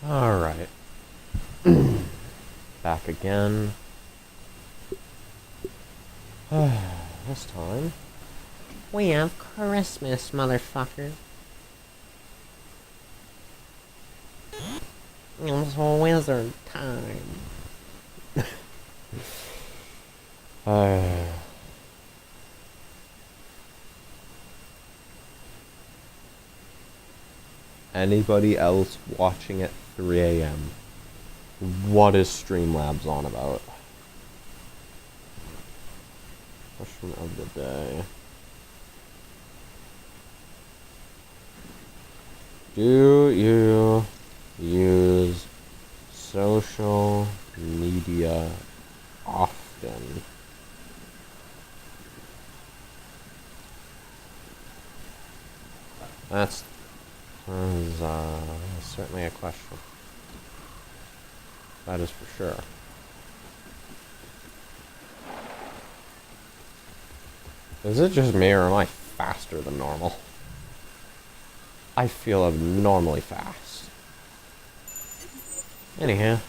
Alright. Back again. This time, we have Christmas, motherfucker. It's wizard time. Anybody else watching at 3 a.m.? What is Streamlabs on about? Question of the day. Do you use social media often? That's certainly a question. That is for sure. Is it just me, or am I faster than normal? I feel abnormally fast. Anyhow,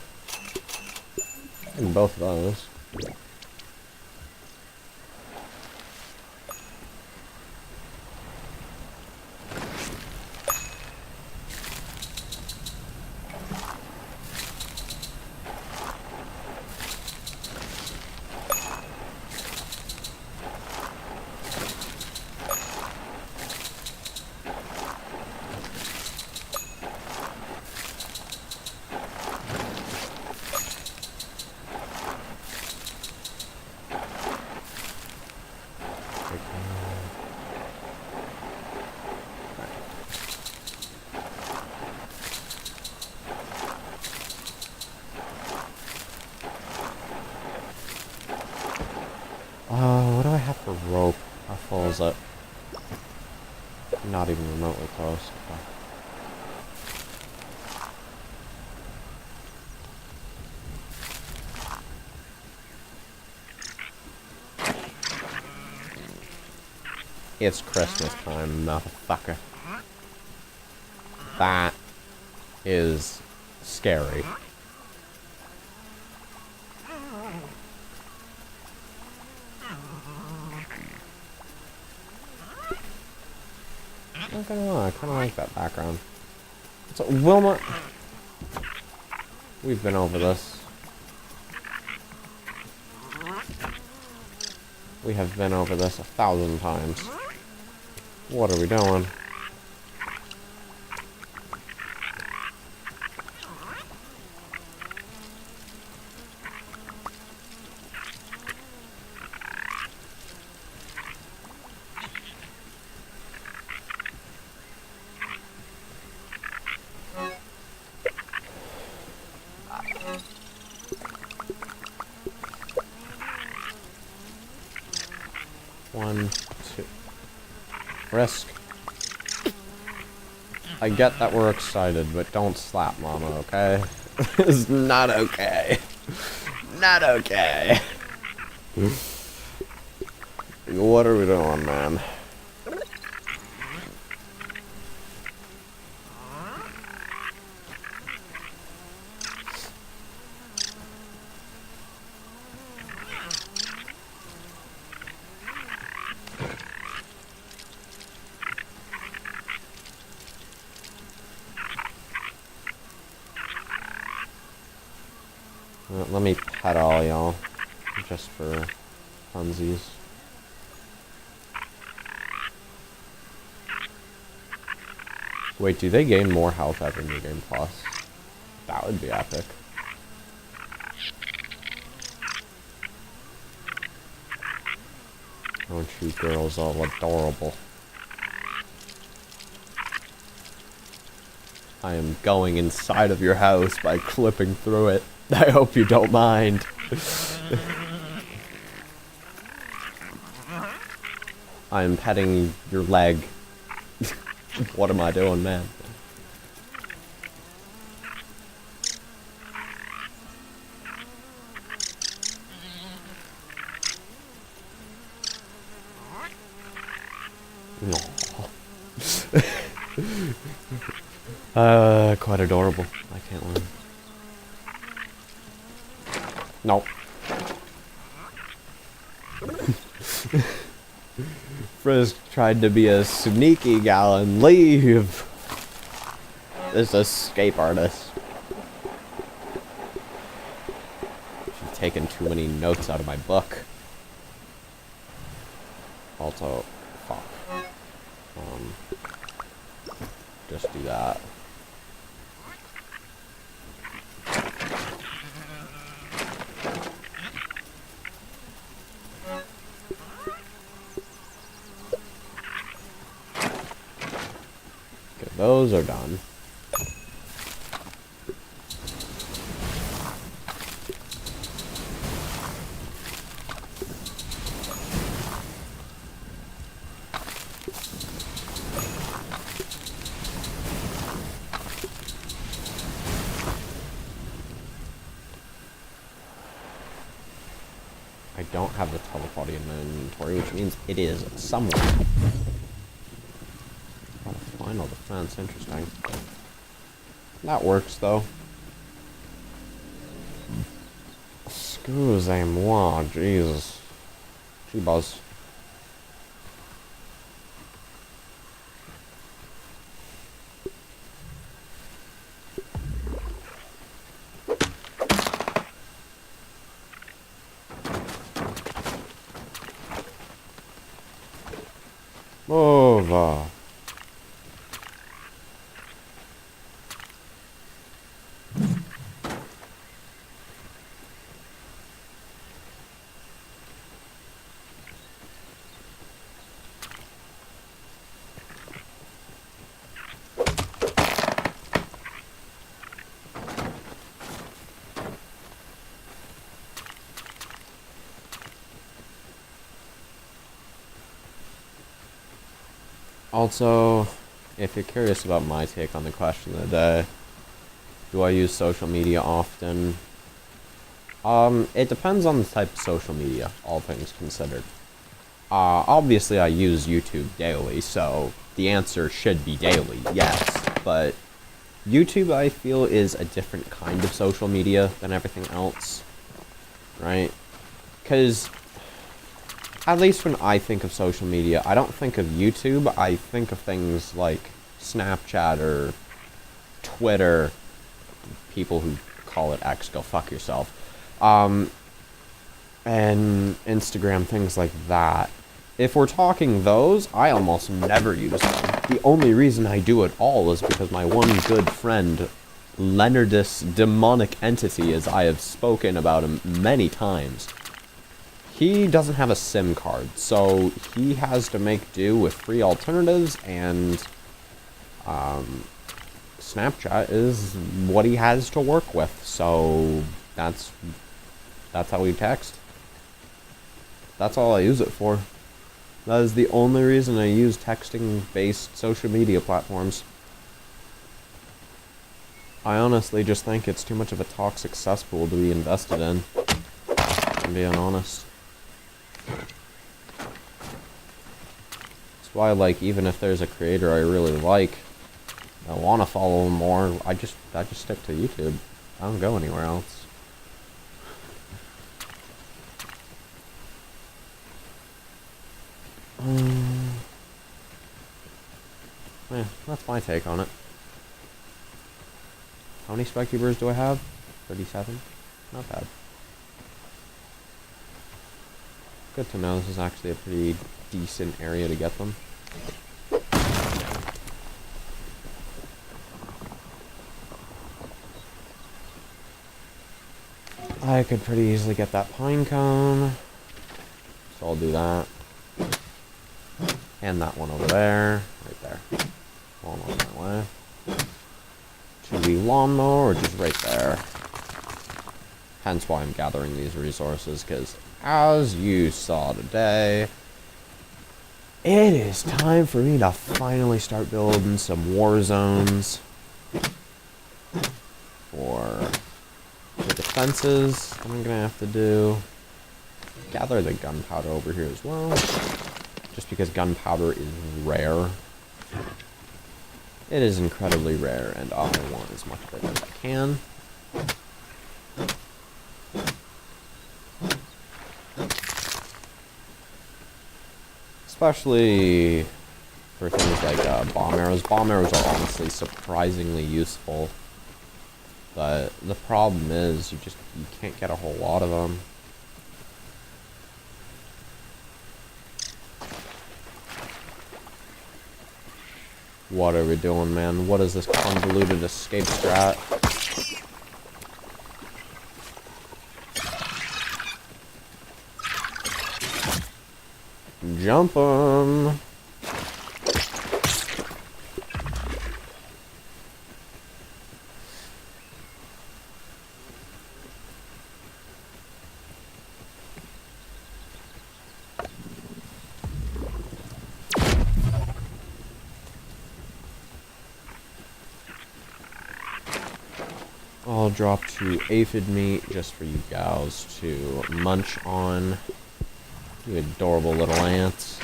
in both of those. What do I have for rope? How full is it? Not even remotely close. Okay. It's Christmas time, motherfucker. That is scary. I'm not gonna lie, I kinda like that background. So, Wilma... We've been over this. We have been over this 1,000 times. What are we doing? One, two. Risk. I get that we're excited, but don't slap Mama, okay? It's not okay. Not okay. What are we doing, man? Let me pet all y'all, just for funsies. Wait, do they gain more health every New Game Plus? That would be epic. Aren't you girls all adorable? I am going inside of your house by clipping through it. I hope you don't mind. I am petting your leg. What am I doing, man? Quite adorable. I can't win. Nope. Frisk tried to be a sneaky gal and leave. This escape artist. She's taken too many notes out of my book. Also, fuck. Just do that. Okay, those are done. I don't have the telepody in my inventory, which means it is somewhere. Final defense, interesting. That works, though. Excusez-moi, Jesus. G-buzz. Move. Also, if you're curious about my take on the question of the day, do I use social media often? It depends on the type of social media, all things considered. Obviously I use YouTube daily, so the answer should be daily, yes, but YouTube, I feel, is a different kind of social media than everything else, right? Because at least when I think of social media, I don't think of YouTube, I think of things like Snapchat or Twitter, people who call it X, go fuck yourself, and Instagram, things like that. If we're talking those, I almost never use them. The only reason I do it all is because my one good friend, Leonardus Demonic Entity, as I have spoken about him many times, he doesn't have a SIM card, so he has to make do with free alternatives, and Snapchat is what he has to work with, so that's how we text. That's all I use it for. That is the only reason I use texting-based social media platforms. I honestly just think it's too much of a toxic cesspool to be invested in, if I'm being honest. That's why, like, even if there's a creator I really like, I want to follow him more, I just stick to YouTube. I don't go anywhere else. Yeah, that's my take on it. How many spiky birds do I have? 37? Not bad. Good to know this is actually a pretty decent area to get them. I could pretty easily get that pine cone, so I'll do that. And that one over there, right there. One on that way. To the lawnmower, which is right there. Hence why I'm gathering these resources, because as you saw today, it is time for me to finally start building some war zones for the defenses I'm gonna have to do. Gather the gunpowder over here as well, just because gunpowder is rare. It is incredibly rare, and I want as much of it as I can. Especially for things like bomb arrows. Bomb arrows are honestly surprisingly useful. But the problem is you can't get a whole lot of them. What are we doing, man? What is this convoluted escape strat? Jump 'em! I'll drop 2 aphid meat just for you gals to munch on. You adorable little ants.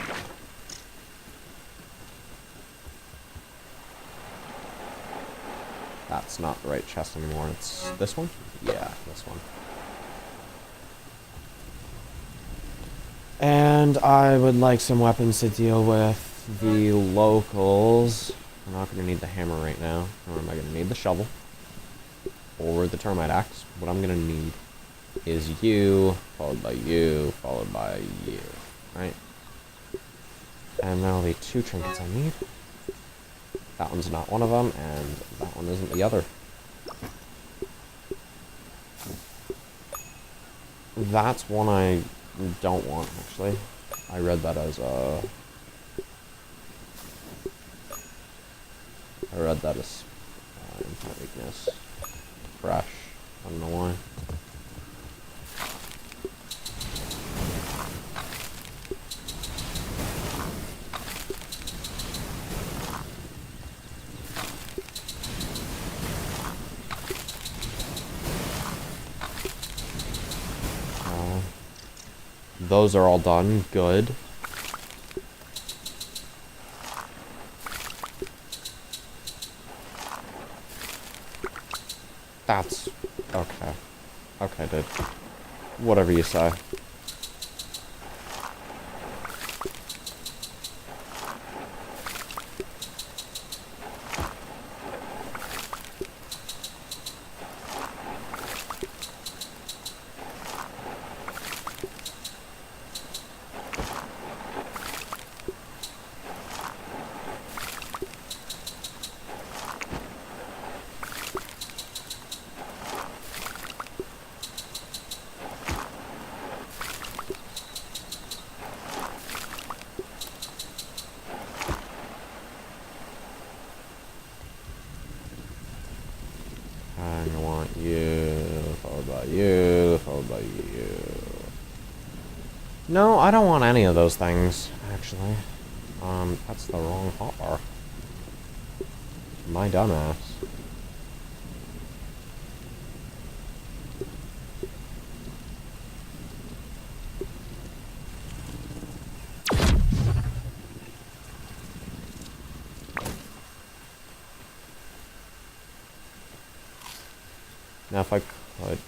That's not the right chest anymore. It's this one? Yeah, this one. And I would like some weapons to deal with the locals. I'm not going to need the hammer right now. Nor am I going to need the shovel. Or the termite axe. What I'm going to need is you, followed by you, followed by you. Right? And that'll be 2 trinkets I need. That one's not one of them, and that one isn't the other. That's one I don't want, actually. I read that as infinite weakness. Fresh. I don't know why. Those are all done. Good. That's... okay. Okay, dude. Whatever you say. I want you, followed by you, followed by you. No, I don't want any of those things, actually. That's the wrong hotbar. My dumbass. Now if I could...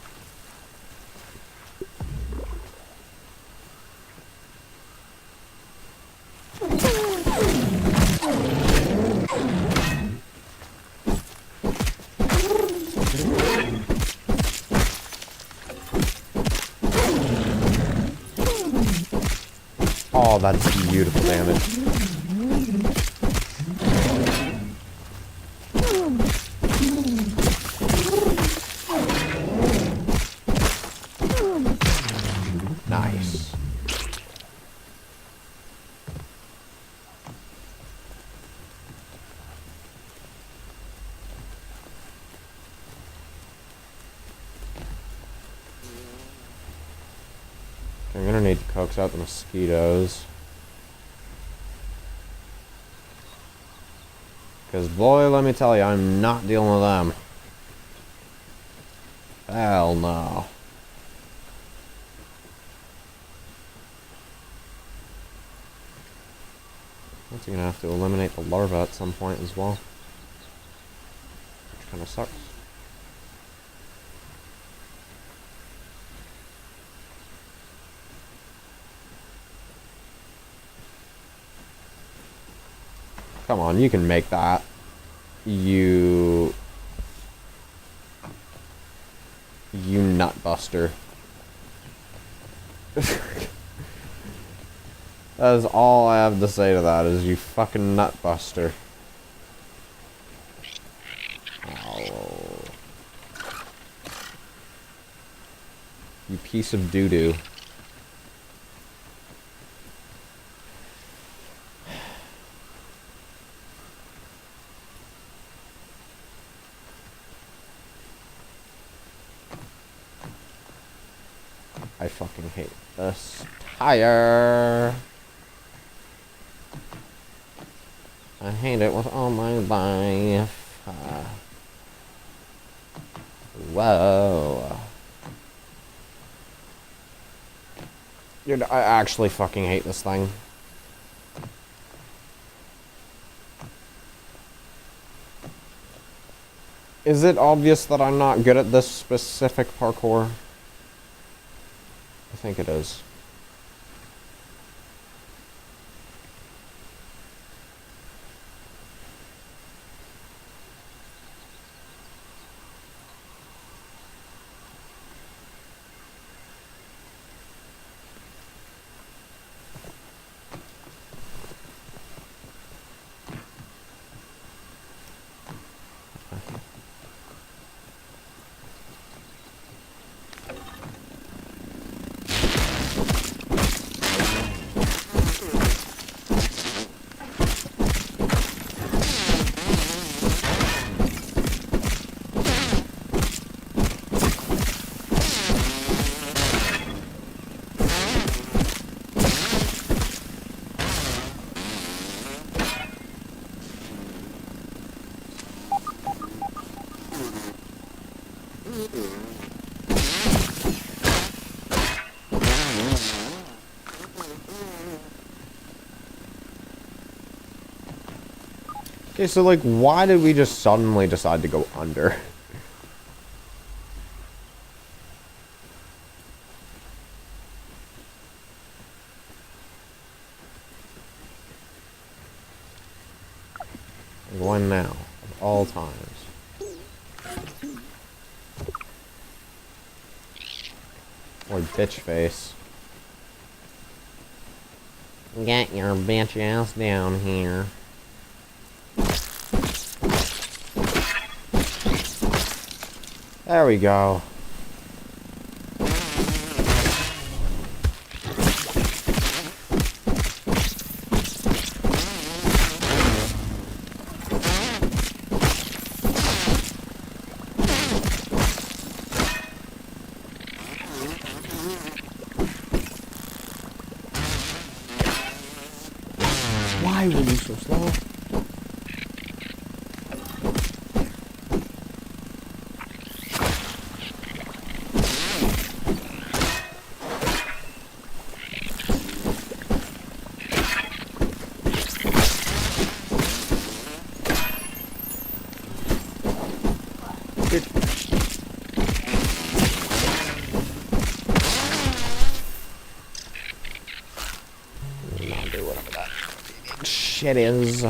Oh, that's beautiful damage. Nice. I'm gonna need to coax out the mosquitoes. Because, boy, let me tell you, I'm not dealing with them. Hell no. I'm gonna have to eliminate the larva at some point as well. kind of sucks. Come on, you can make that. You nutbuster. That is all I have to say to that, is you fucking nutbuster. Oh. You piece of doo-doo. I fucking hate this tire. I hate it with all my life. Whoa. Dude, I actually fucking hate this thing. Is it obvious that I'm not good at this specific parkour? I think it is. Okay, so like, why did we just suddenly decide to go under? When now? Of all times. Or bitch face. Get your bitch ass down here. There we go. Why were you so slow? Shit is.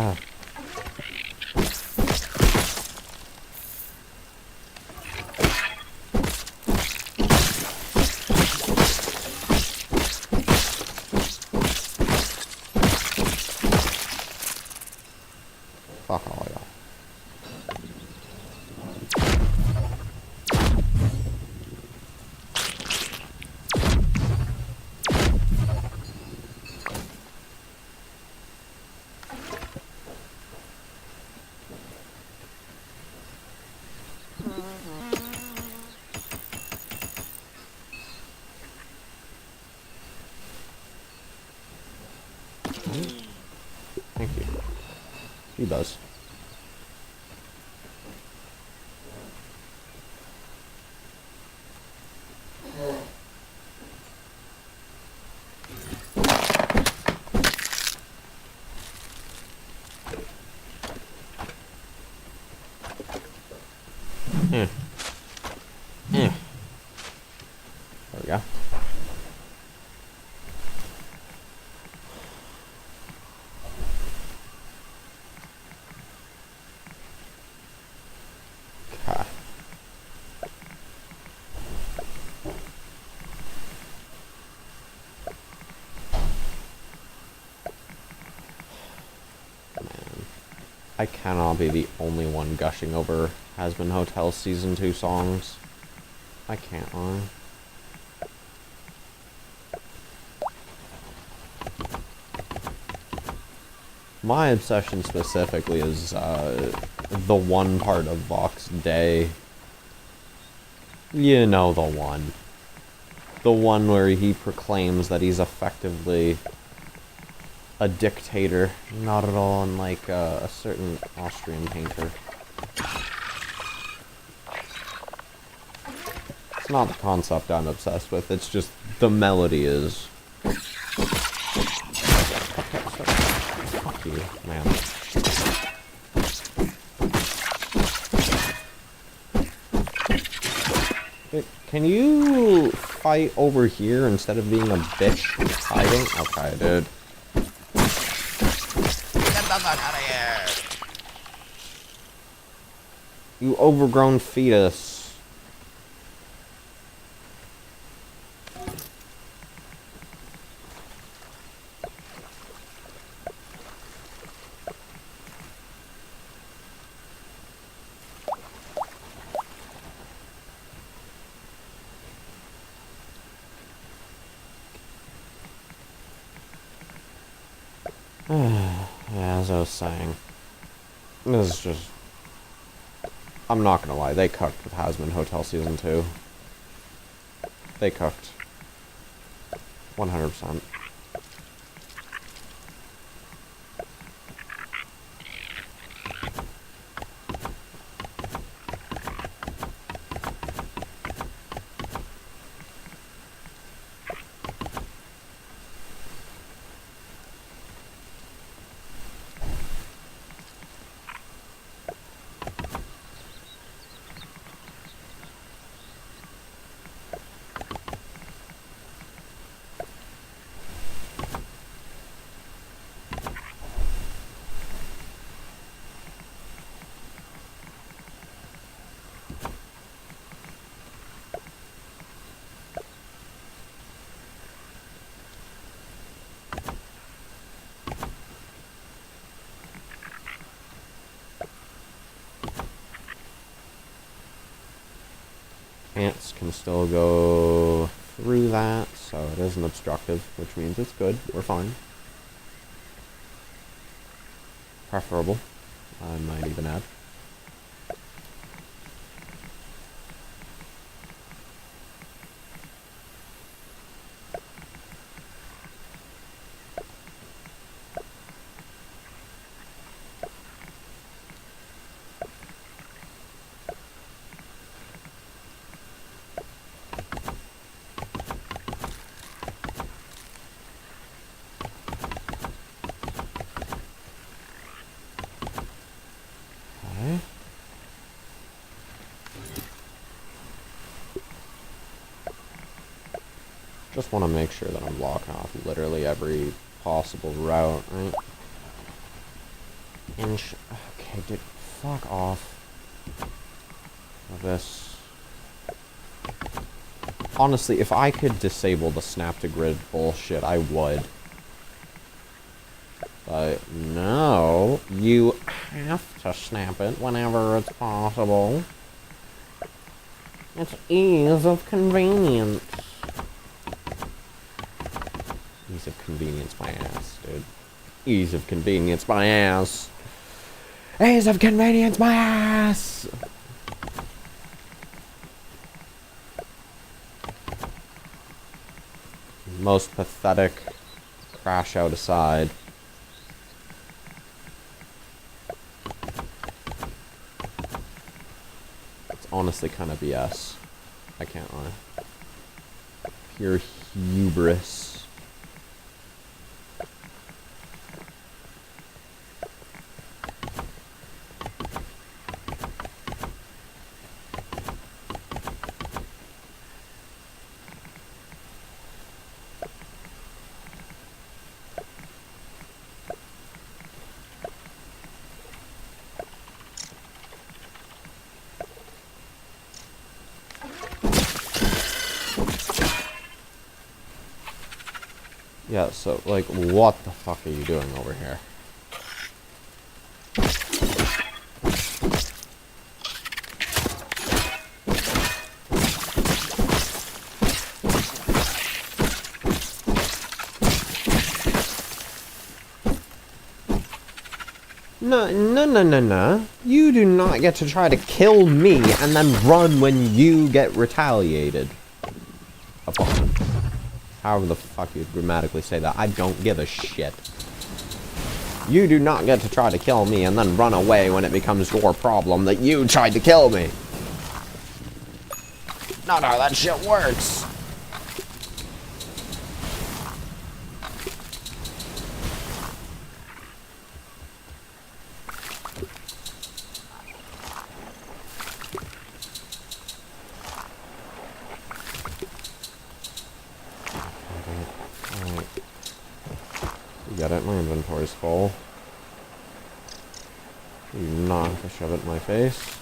Fuck all y'all. Thank you. He does. There we go. Okay. I cannot be the only one gushing over Has Been Hotel Season 2 songs. I can't lie. My obsession specifically is the one part of Vox Day. You know the one. The one where he proclaims that he's effectively a dictator, not at all unlike a certain Austrian painter. It's not the concept I'm obsessed with, it's just the melody is. Fuck you, man. Can you fight over here instead of being a bitch hiding? Okay, dude. Get the fuck out of here! You overgrown fetus. Yeah, as I was saying, this is just, I'm not gonna lie, they cooked with Has Been Hotel Season 2. They cooked. 100%. Ants can still go through that, so it isn't obstructive, which means it's good. We're fine. Preferable, I might even add. Okay. Just want to make sure that I'm blocking off literally every possible route, right? Okay, dude, fuck off. This. Honestly, if I could disable the snap to grid bullshit, I would. But no, you have to snap it whenever it's possible. It's ease of convenience. Ease of convenience my ass, dude. Ease of convenience my ass. Ease of convenience my ass! Most pathetic crash out aside. It's honestly kind of BS. I can't lie. Pure hubris. Yeah, so, like, what the fuck are you doing over here? No, no, no, no, no. You do not get to try to kill me and then run when you get retaliated upon. However the fuck you grammatically say that, I don't give a shit. You do not get to try to kill me and then run away when it becomes your problem that you tried to kill me. Not how that shit works. You got it, my inventory's full. You do not have to shove it in my face.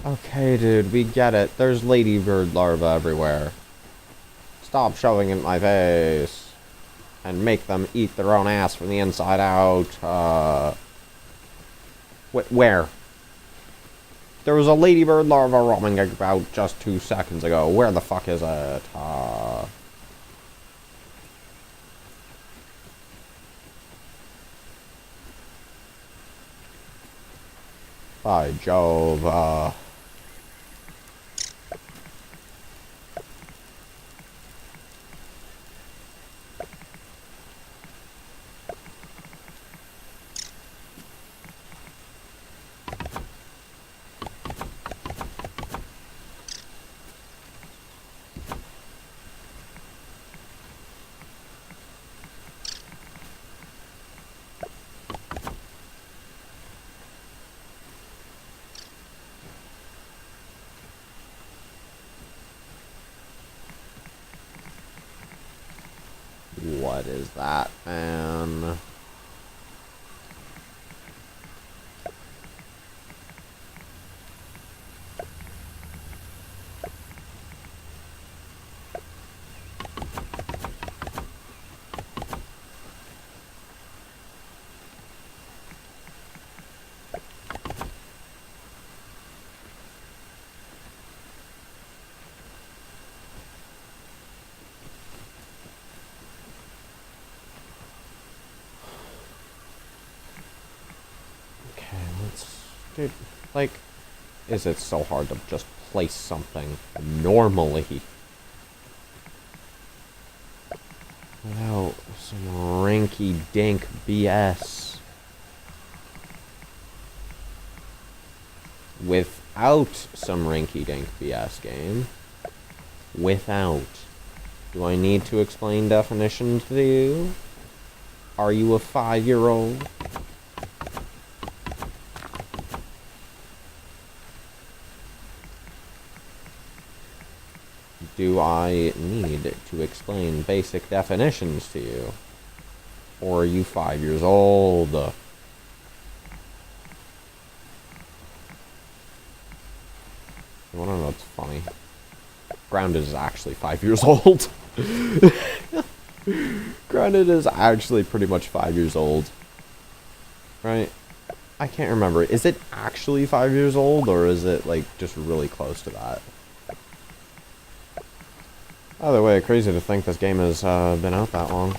Okay, dude, we get it. There's ladybird larvae everywhere. Stop shoving it in my face. And make them eat their own ass from the inside out. Where? There was a ladybird larva roaming about just 2 seconds ago. Where the fuck is it? By Jove, what is that, man? Dude, like, is it so hard to just place something normally? Without some rinky-dink BS. Without some rinky-dink BS game. Without. Do I need to explain definitions to you? Are you a 5-year-old? Do I need to explain basic definitions to you? Or are you 5 years old? You wanna know what's funny? Grounded is actually 5 years old. Grounded is actually pretty much 5 years old. Right? I can't remember. Is it actually 5 years old, or is it, like, just really close to that? Either way, crazy to think this game has been out that long.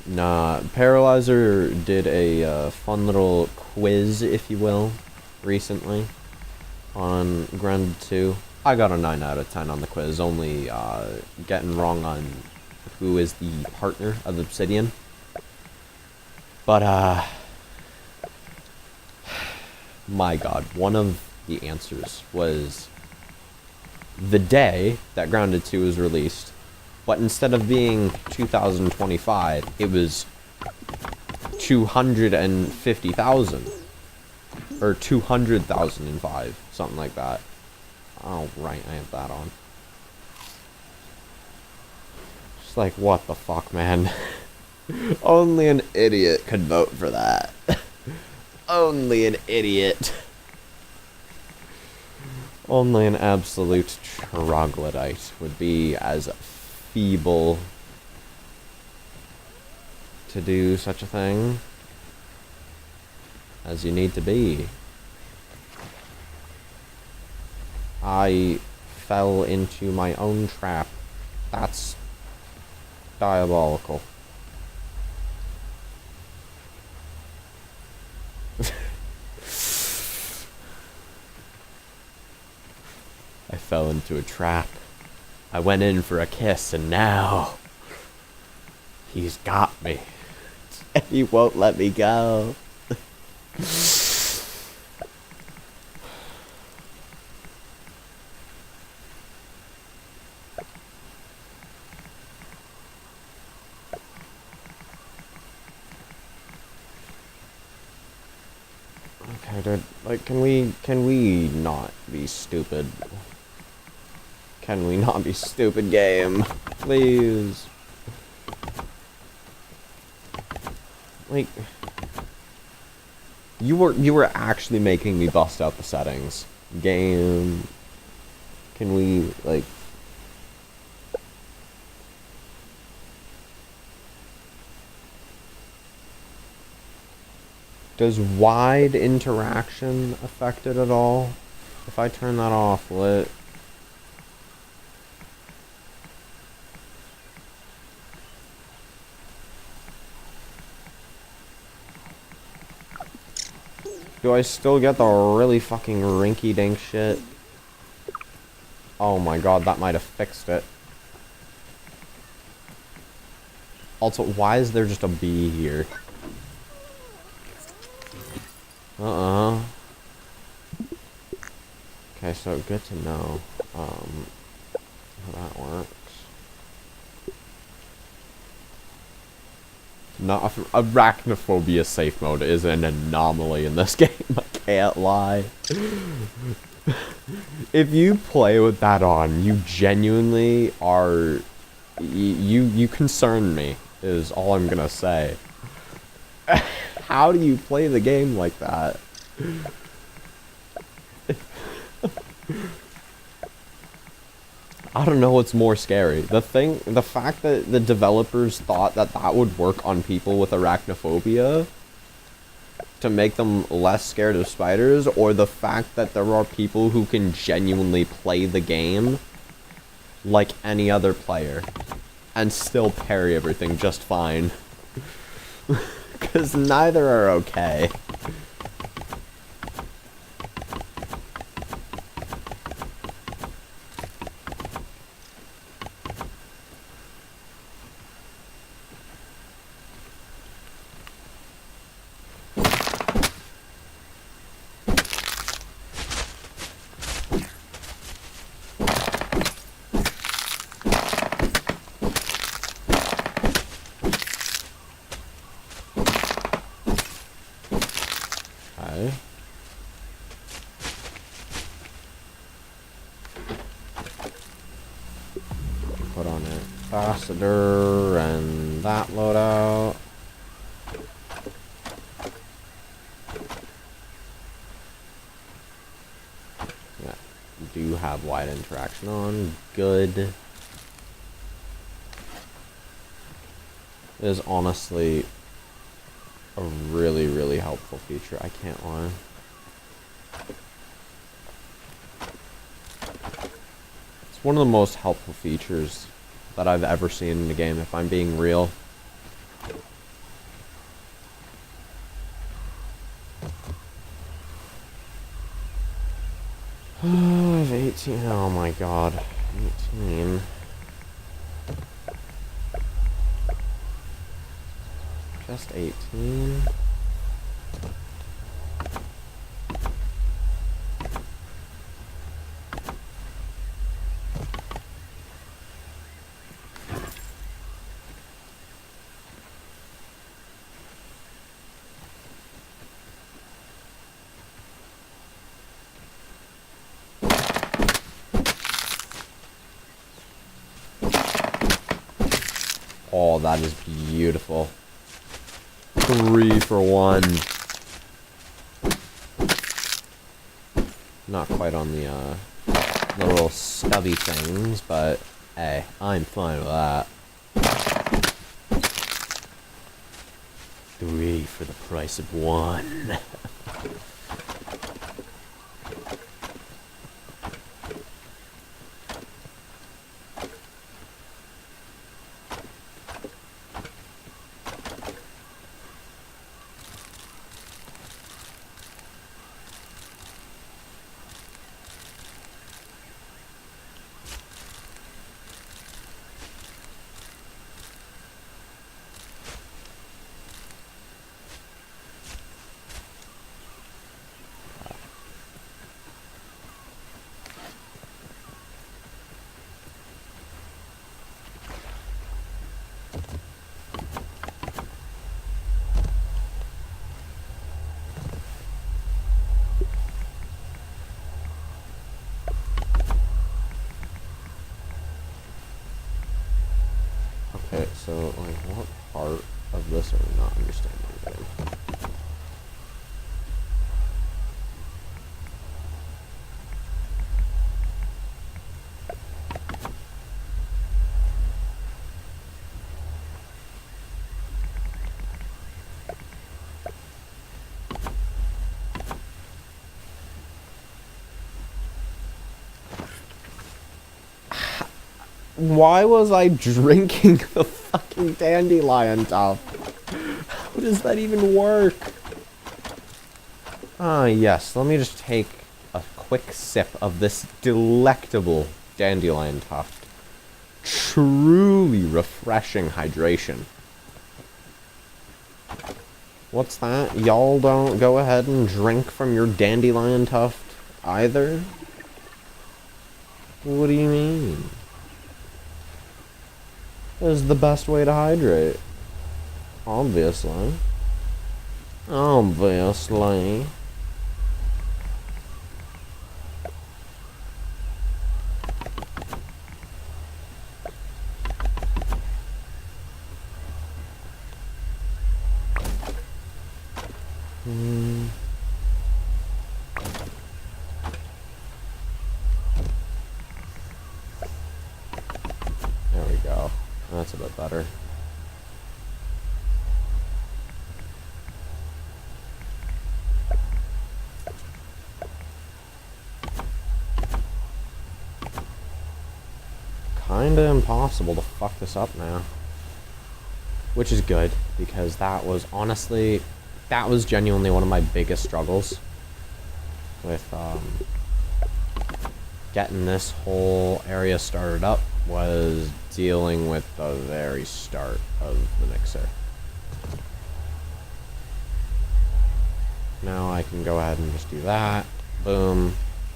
Nah, Paralyzer did a fun little quiz, if you will, recently on Grounded 2. I got a 9 out of 10 on the quiz, only getting wrong on who is the partner of Obsidian. But, my god, one of the answers was the day that Grounded 2 was released, but instead of being 2025, it was 250,000. Or 200,005, something like that. Oh, right, I have that on. Just like, what the fuck, man? Only an idiot could vote for that. Only an idiot. Only an absolute troglodyte would be as feeble to do such a thing as you need to be. I fell into my own trap. That's diabolical. I fell into a trap. I went in for a kiss, and now he's got me. And he won't let me go. Okay, dude, like, can we not be stupid? Can we not be stupid, game? Please. Like, you were actually making me bust out the settings. Game. Can we, like... Does wide interaction affect it at all? If I turn that off, will it... Do I still get the really fucking rinky-dink shit? Oh my god, that might have fixed it. Also, why is there just a bee here? Okay, so good to know, how that works. Not arachnophobia safe mode is an anomaly in this game, I can't lie. If you play with that on, you genuinely are... You concern me, is all I'm gonna say. How do you play the game like that? I don't know what's more scary. The fact that the developers thought that that would work on people with arachnophobia to make them less scared of spiders, or the fact that there are people who can genuinely play the game like any other player and still parry everything just fine. Because neither are okay. capacitor and that loadout. Yeah, do have wide interaction on. Good. It is honestly a really, really helpful feature. I can't lie. It's one of the most helpful features that I've ever seen in a game, if I'm being real. I have 18. Oh my god. 18. Just 18. Oh, that is beautiful. 3 for 1. Not quite on the little stubby things, but hey, I'm fine with that. 3 for the price of 1. Okay, so, like, what part of this are we not understanding? Why was I drinking the fucking dandelion top? How does that even work? Ah, yes. Let me just take a quick sip of this delectable dandelion tuft. Truly refreshing hydration. What's that? Y'all don't go ahead and drink from your dandelion tuft either? What do you mean? This is the best way to hydrate. Obviously. Obviously. There we go. That's a bit better. Kinda impossible to fuck this up now. Which is good, because that was honestly, that was genuinely one of my biggest struggles with getting this whole area started up, was dealing with the very start of the mixer. Now I can go ahead and just do that, boom,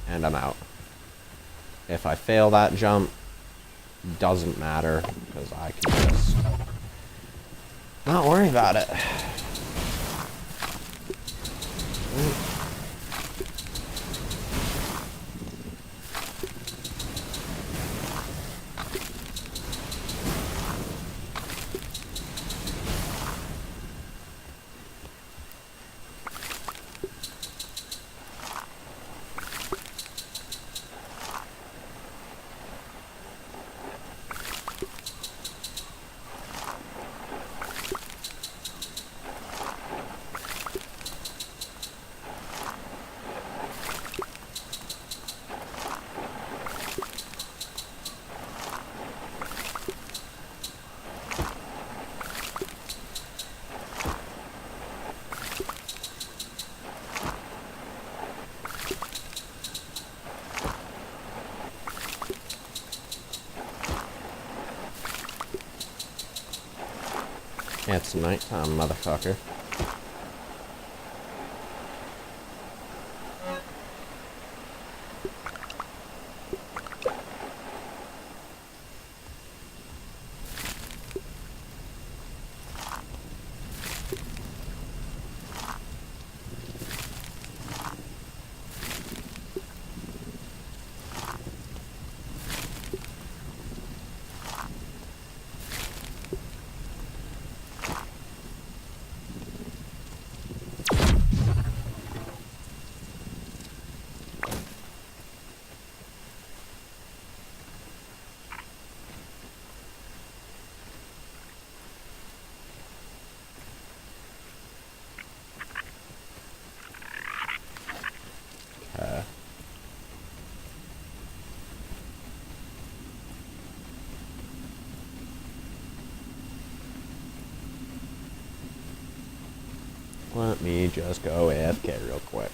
and I'm out. If I fail that jump, doesn't matter, because I can just not worry about it. It's nighttime, motherfucker. Let me just go AFK real quick.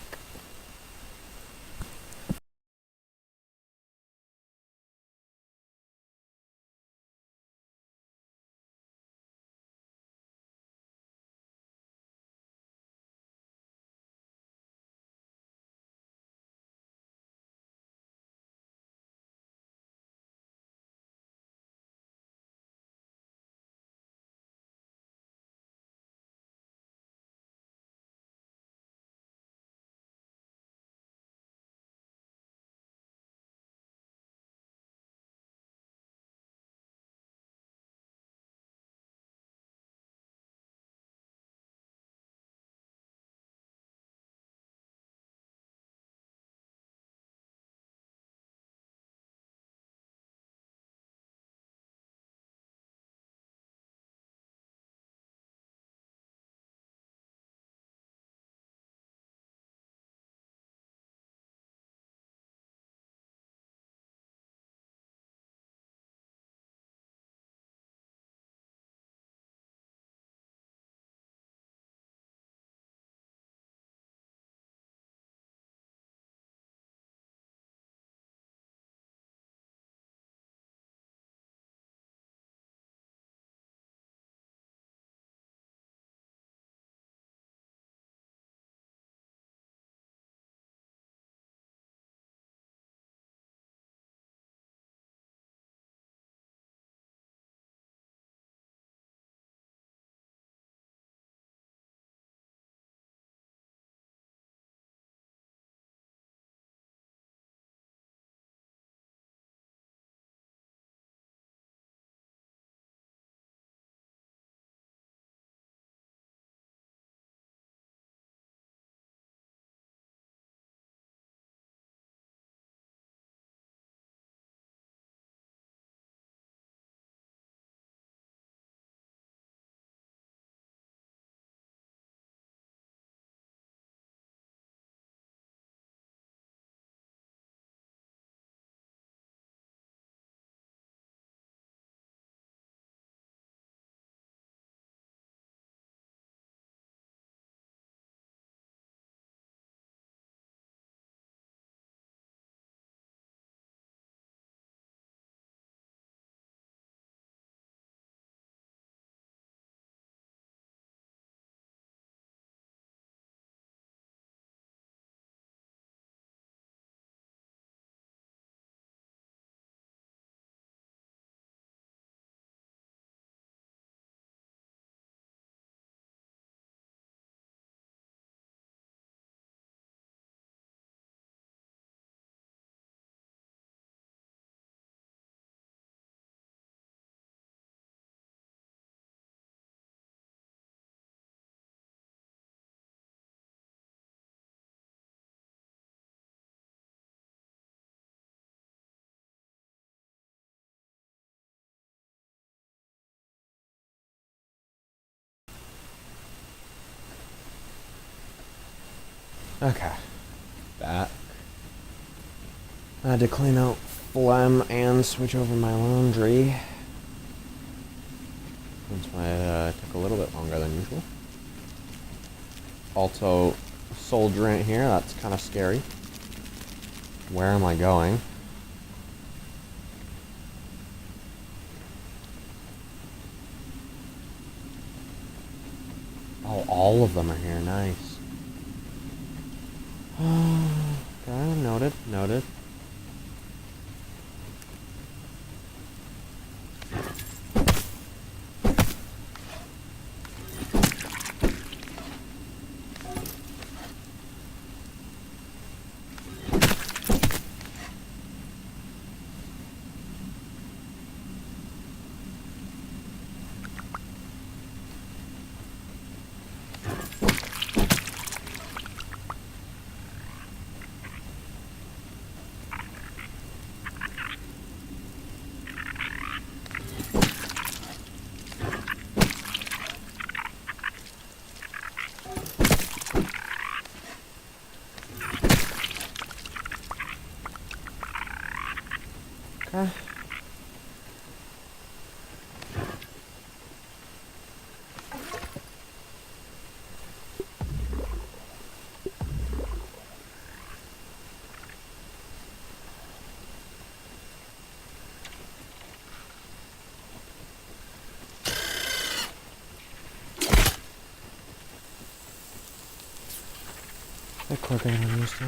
Okay. Back. I had to clean out phlegm and switch over my laundry. That's why it took a little bit longer than usual. Also, soldiering here, that's kind of scary. Where am I going? all of them are here. Nice. Okay, noted, noted. Okay. A bit quicker than I'm used to.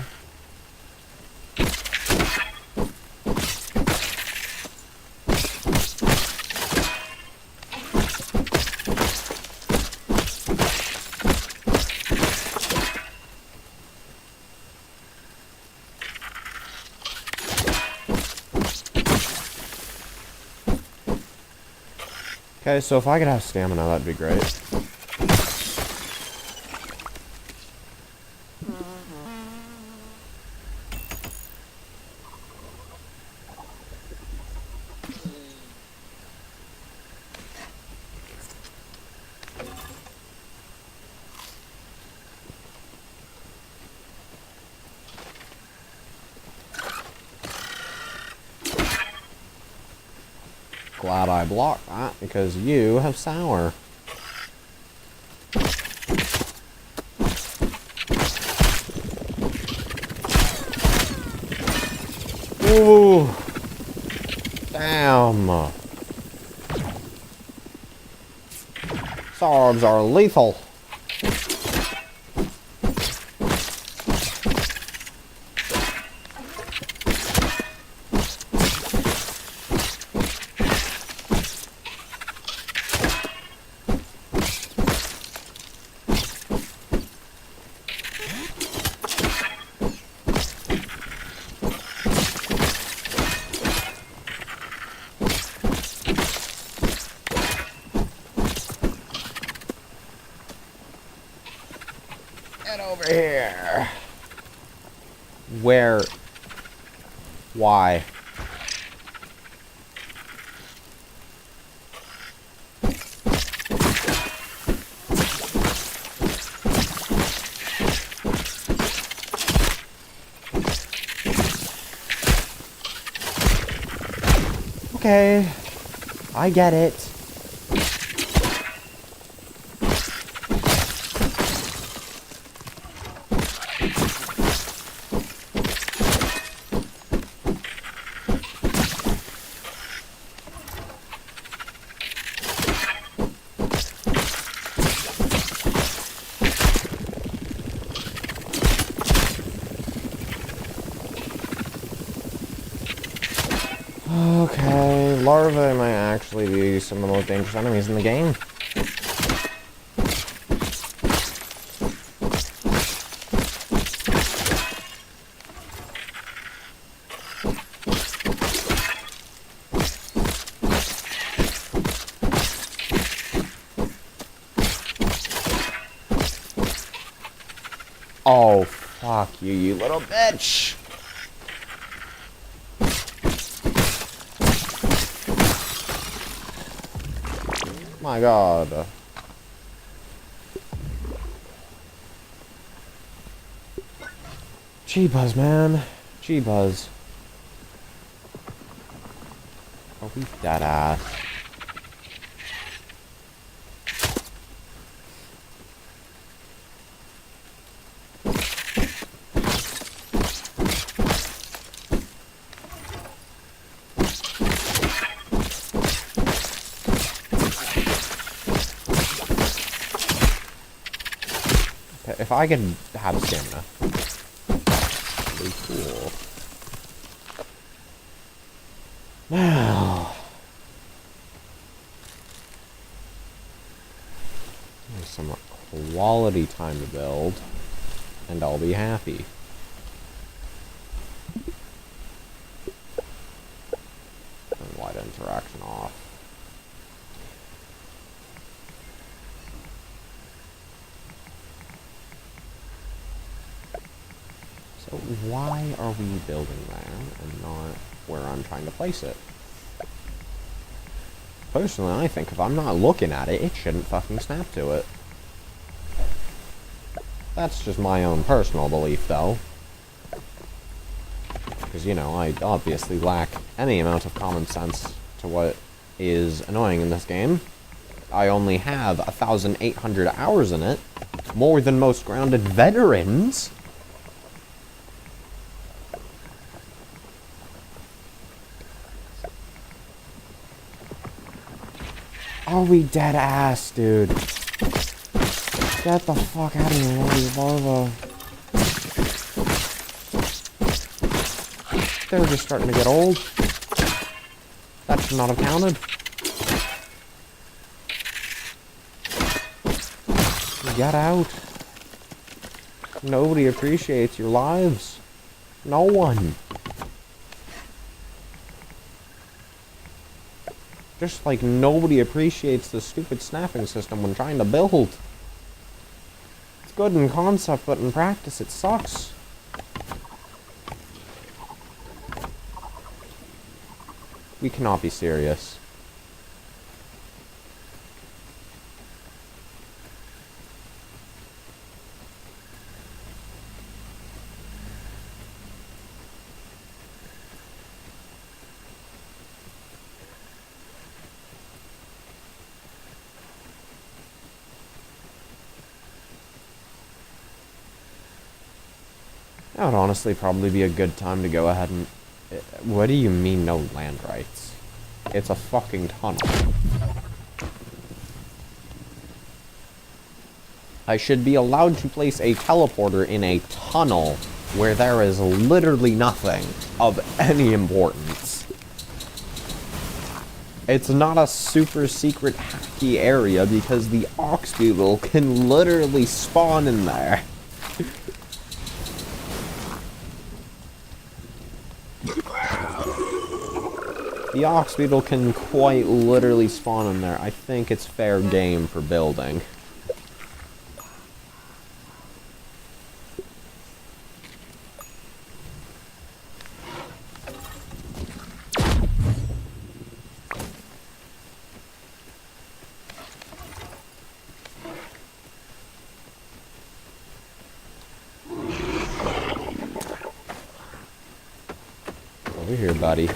Okay, so if I could have stamina, that'd be great. Glad I blocked that, because you have sour. Ooh. Damn. Sours are lethal. Get over here. Where? Why? Okay, I get it. Okay, larvae might actually be some of the most dangerous enemies in the game. Oh, fuck you, you little bitch! My god. G-Buzz, man. G-Buzz. Oh, we dead ass. I could have stamina, that'd be cool. Now, there's some quality time to build, and I'll be happy. Turn wide interaction off. So why are we building there and not where I'm trying to place it? Personally, I think if I'm not looking at it, it shouldn't fucking snap to it. That's just my own personal belief, though. Because, you know, I obviously lack any amount of common sense to what is annoying in this game. I only have 1,800 hours in it. More than most grounded veterans. Are we dead ass, dude? Get the fuck out of here, Volvo. They're just starting to get old. That should not have counted. Get out. Nobody appreciates your lives. No one. Just like nobody appreciates the stupid snapping system when trying to build. It's good in concept, but in practice it sucks. We cannot be serious. That would honestly probably be a good time to go ahead and... What do you mean no land rights? It's a fucking tunnel. I should be allowed to place a teleporter in a tunnel where there is literally nothing of any importance. It's not a super secret hacky area because the ox beetle can literally spawn in there. The ox beetle can quite literally spawn in there. I think it's fair game for building. Over here, buddy.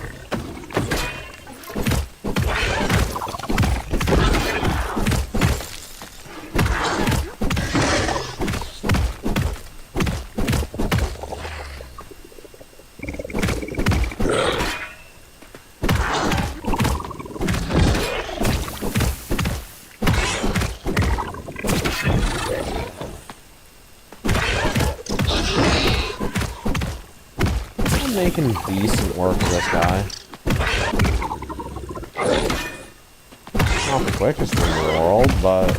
Making decent work of this guy. Not the quickest in the world, but...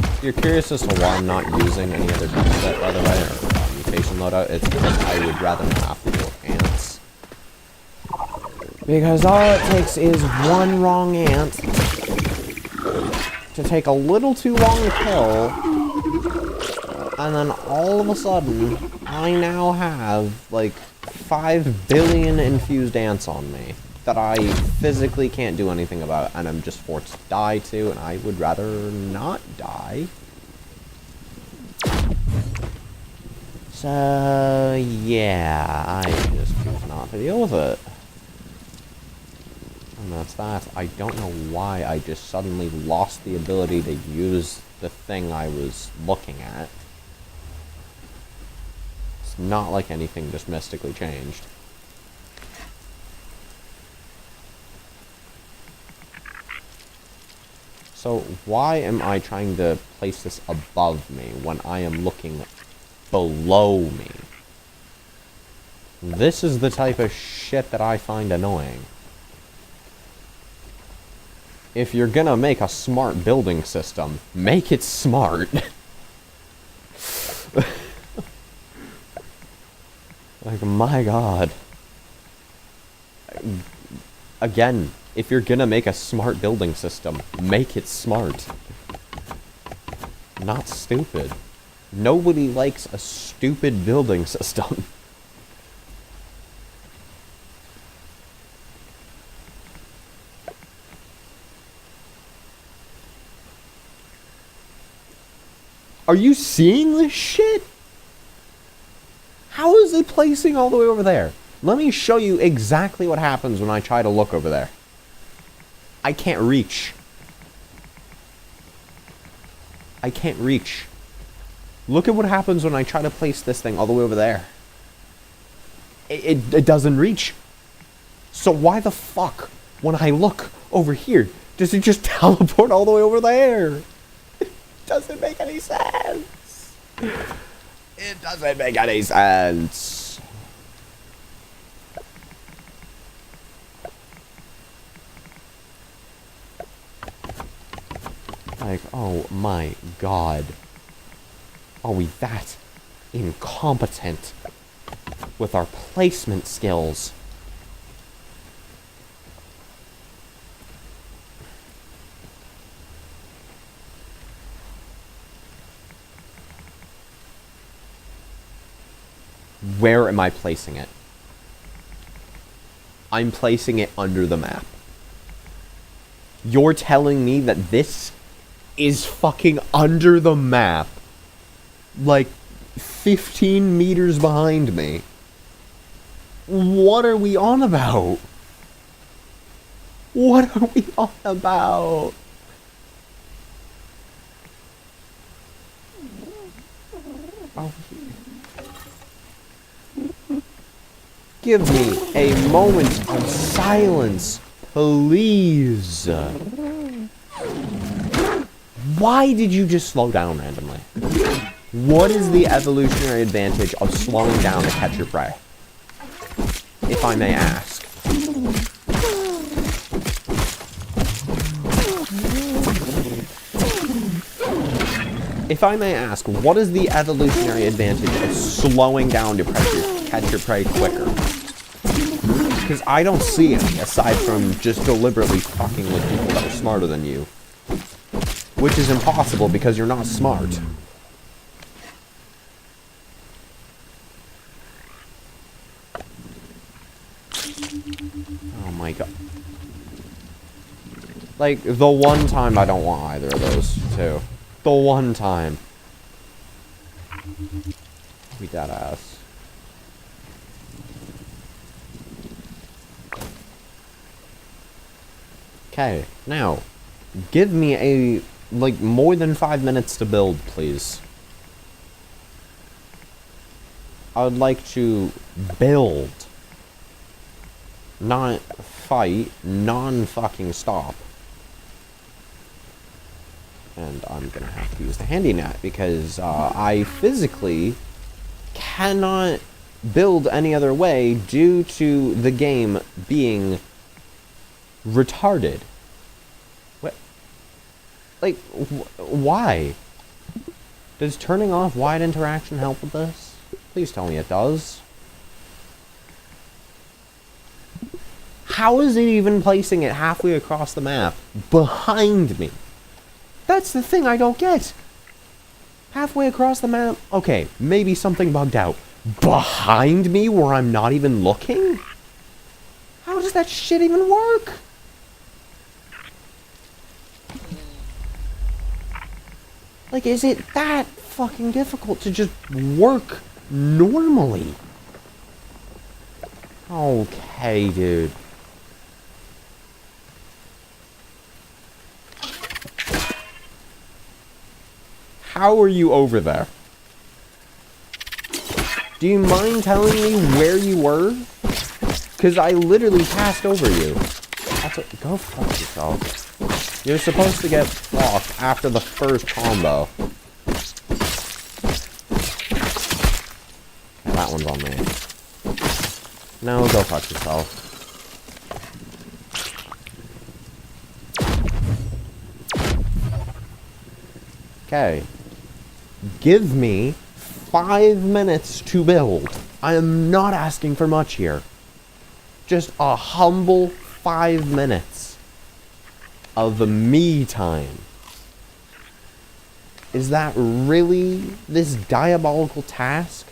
If you're curious as to why I'm not using any other gun set, by the way, or mutation loadout, it's because I would rather not have to deal with ants. Because all it takes is one wrong ant to take a little too long to kill, and then all of a sudden, I now have, like, 5 billion infused ants on me that I physically can't do anything about, and I'm just forced to die to, and I would rather not die. So, yeah, I just choose not to deal with it. And that's that. I don't know why I just suddenly lost the ability to use the thing I was looking at. It's not like anything just mystically changed. So why am I trying to place this above me when I am looking below me? This is the type of shit that I find annoying. If you're gonna make a smart building system, make it smart. Like, my god. Again, if you're gonna make a smart building system, make it smart. Not stupid. Nobody likes a stupid building system. Are you seeing this shit? How is it placing all the way over there? Let me show you exactly what happens when I try to look over there. I can't reach. I can't reach. Look at what happens when I try to place this thing all the way over there. It doesn't reach. So why the fuck, when I look over here, does it just teleport all the way over there? It doesn't make any sense. It doesn't make any sense. Like, oh my god. Are we that incompetent with our placement skills? Where am I placing it? I'm placing it under the map. You're telling me that this is fucking under the map? Like 15 meters behind me. What are we on about? What are we on about? Oh. Give me a moment of silence, please. Why did you just slow down randomly? What is the evolutionary advantage of slowing down to catch your prey? If I may ask. If I may ask, what is the evolutionary advantage of slowing down to catch your prey quicker? Because I don't see any, aside from just deliberately fucking with people that are smarter than you. Which is impossible because you're not smart. Oh my god. Like, the one time I don't want either of those two. The one time. Be that ass. Okay, now, give me a, like, more than 5 minutes to build, please. I would like to build. Not fight, non-fucking stop. And I'm gonna have to use the handy net because I physically cannot build any other way due to the game being retarded. What? Like, why? Does turning off wide interaction help with this? Please tell me it does. How is it even placing it halfway across the map behind me? That's the thing I don't get. Halfway across the map? Okay, maybe something bugged out. Behind me where I'm not even looking? How does that shit even work? Like, is it that fucking difficult to just work normally? Okay, dude. How are you over there? Do you mind telling me where you were? Because I literally passed over you. That's what, go fuck yourself. You're supposed to get off after the first combo. Yeah, that one's on me. No, go fuck yourself. Okay. Give me 5 minutes to build. I am not asking for much here. Just a humble 5 minutes of me time. Is that really this diabolical task?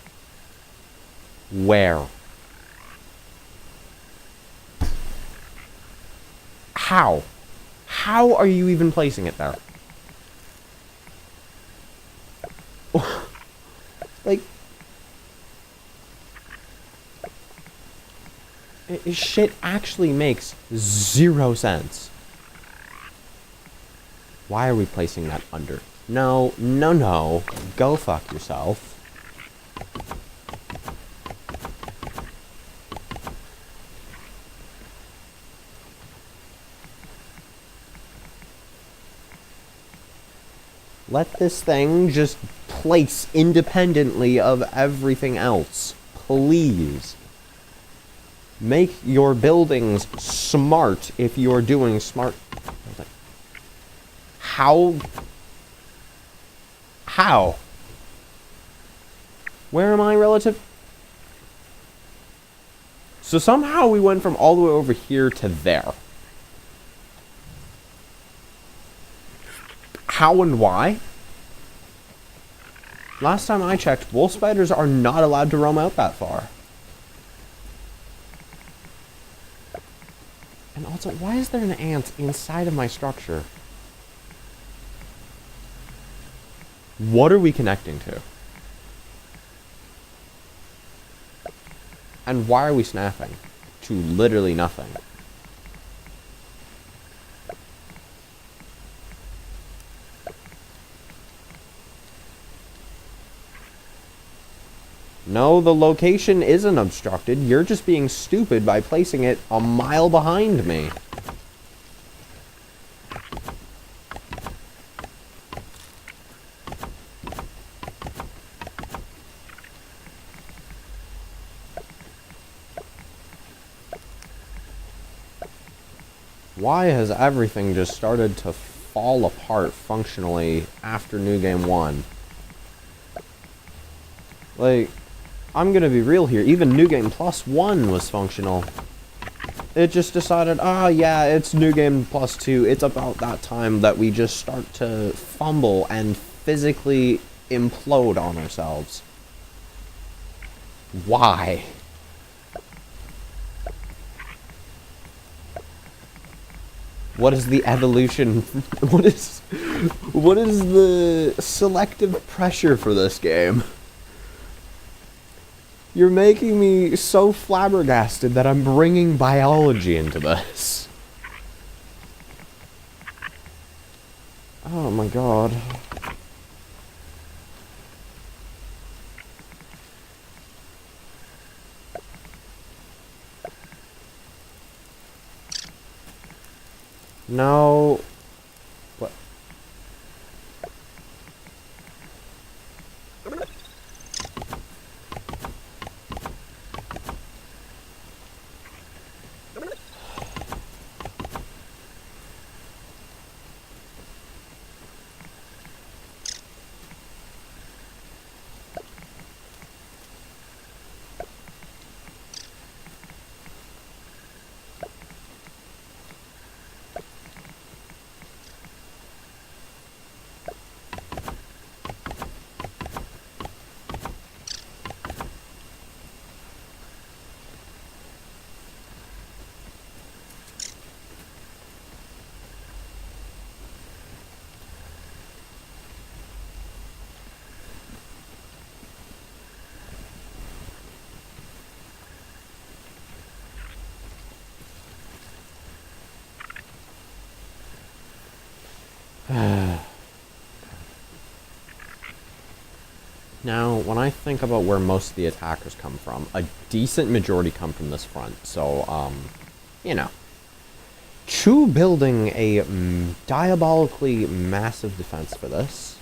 Where? How? How are you even placing it there? Like, shit actually makes 0 sense. Why are we placing that under? No, no, no. Go fuck yourself. Let this thing just place independently of everything else. Please. Make your buildings smart if you're doing smart. How? How? Where am I relative? So somehow we went from all the way over here to there. How and why? Last time I checked, wolf spiders are not allowed to roam out that far. And also, why is there an ant inside of my structure? What are we connecting to? And why are we snapping? To literally nothing. No, the location isn't obstructed. You're just being stupid by placing it a mile behind me. Why has everything just started to fall apart functionally after New Game 1? Like, I'm gonna be real here, even New Game Plus 1 was functional. It just decided, yeah, it's New Game Plus 2, it's about that time that we just start to fumble and physically implode on ourselves. Why? What is the evolution? What is the selective pressure for this game? You're making me so flabbergasted that I'm bringing biology into this. Oh my god. No. What? Now, when I think about where most of the attackers come from, a decent majority come from this front. So, you know. Chu building a diabolically massive defense for this.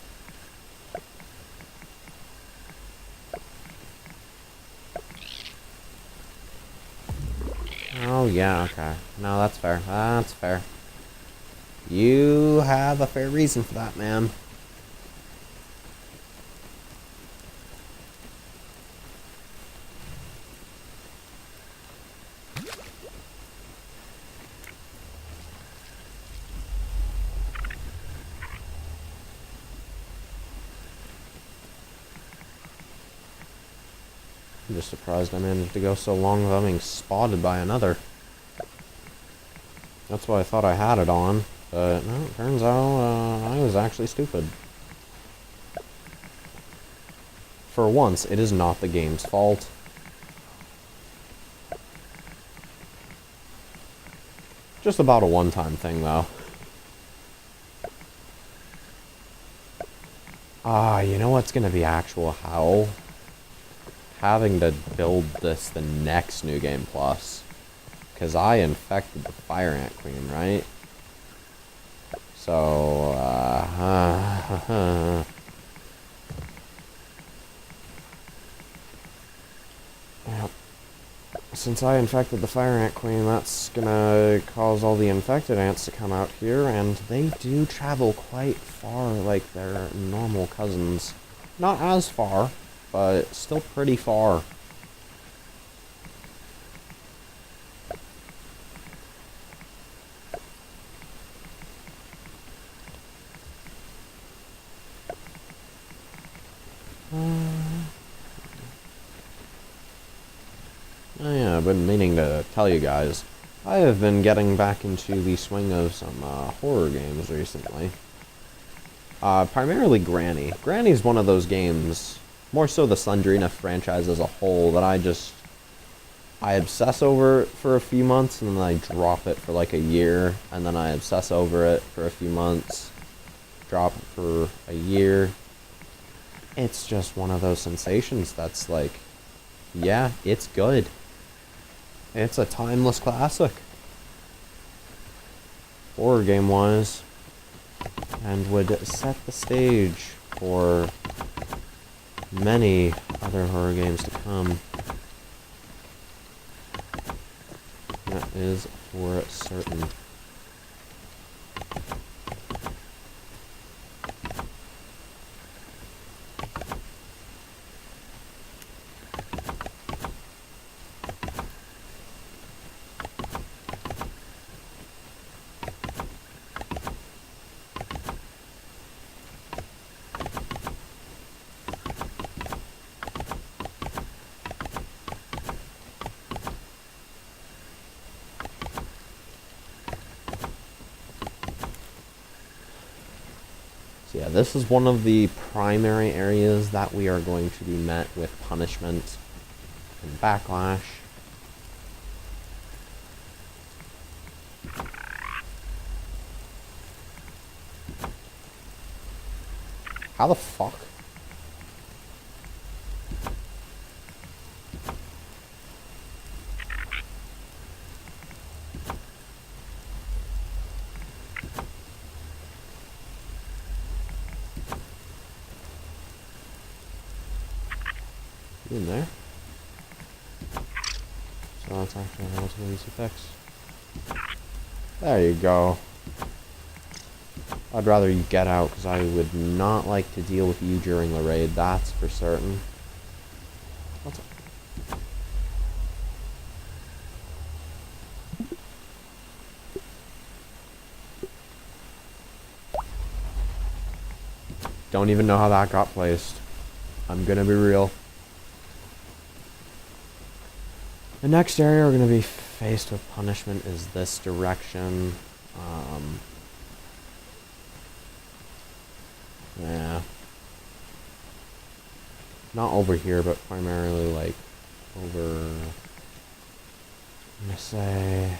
Oh, yeah, okay. No, that's fair. That's fair. You have a fair reason for that, man. I'm just surprised I managed to go so long without being spotted by another. That's why I thought I had it on, but no, it turns out I was actually stupid. For once, it is not the game's fault. Just about a one-time thing, though. You know what's gonna be actual hell? Having to build this the next New Game Plus. Because I infected the Fire Ant Queen, right? So, yep. Since I infected the Fire Ant Queen, that's gonna cause all the infected ants to come out here, and they do travel quite far like their normal cousins. Not as far, but still pretty far. Oh yeah, I've been meaning to tell you guys. I have been getting back into the swing of some horror games recently. Primarily Granny. Granny's one of those games, more so the Slendrina franchise as a whole, that I obsess over it for a few months, and then I drop it for like a year, and then I obsess over it for a few months, drop it for a year. It's just one of those sensations that's like, yeah, it's good. It's a timeless classic. Horror game-wise. And would set the stage for many other horror games to come. That is for certain. So yeah, this is one of the primary areas that we are going to be met with punishment and backlash. How the fuck? In there. So that's actually a relatively easy fix. There you go. I'd rather you get out, because I would not like to deal with you during the raid, that's for certain. What's up? Don't even know how that got placed. I'm gonna be real. The next area we're gonna be faced with punishment is this direction. Yeah. Not over here, but primarily like over, I'm gonna say,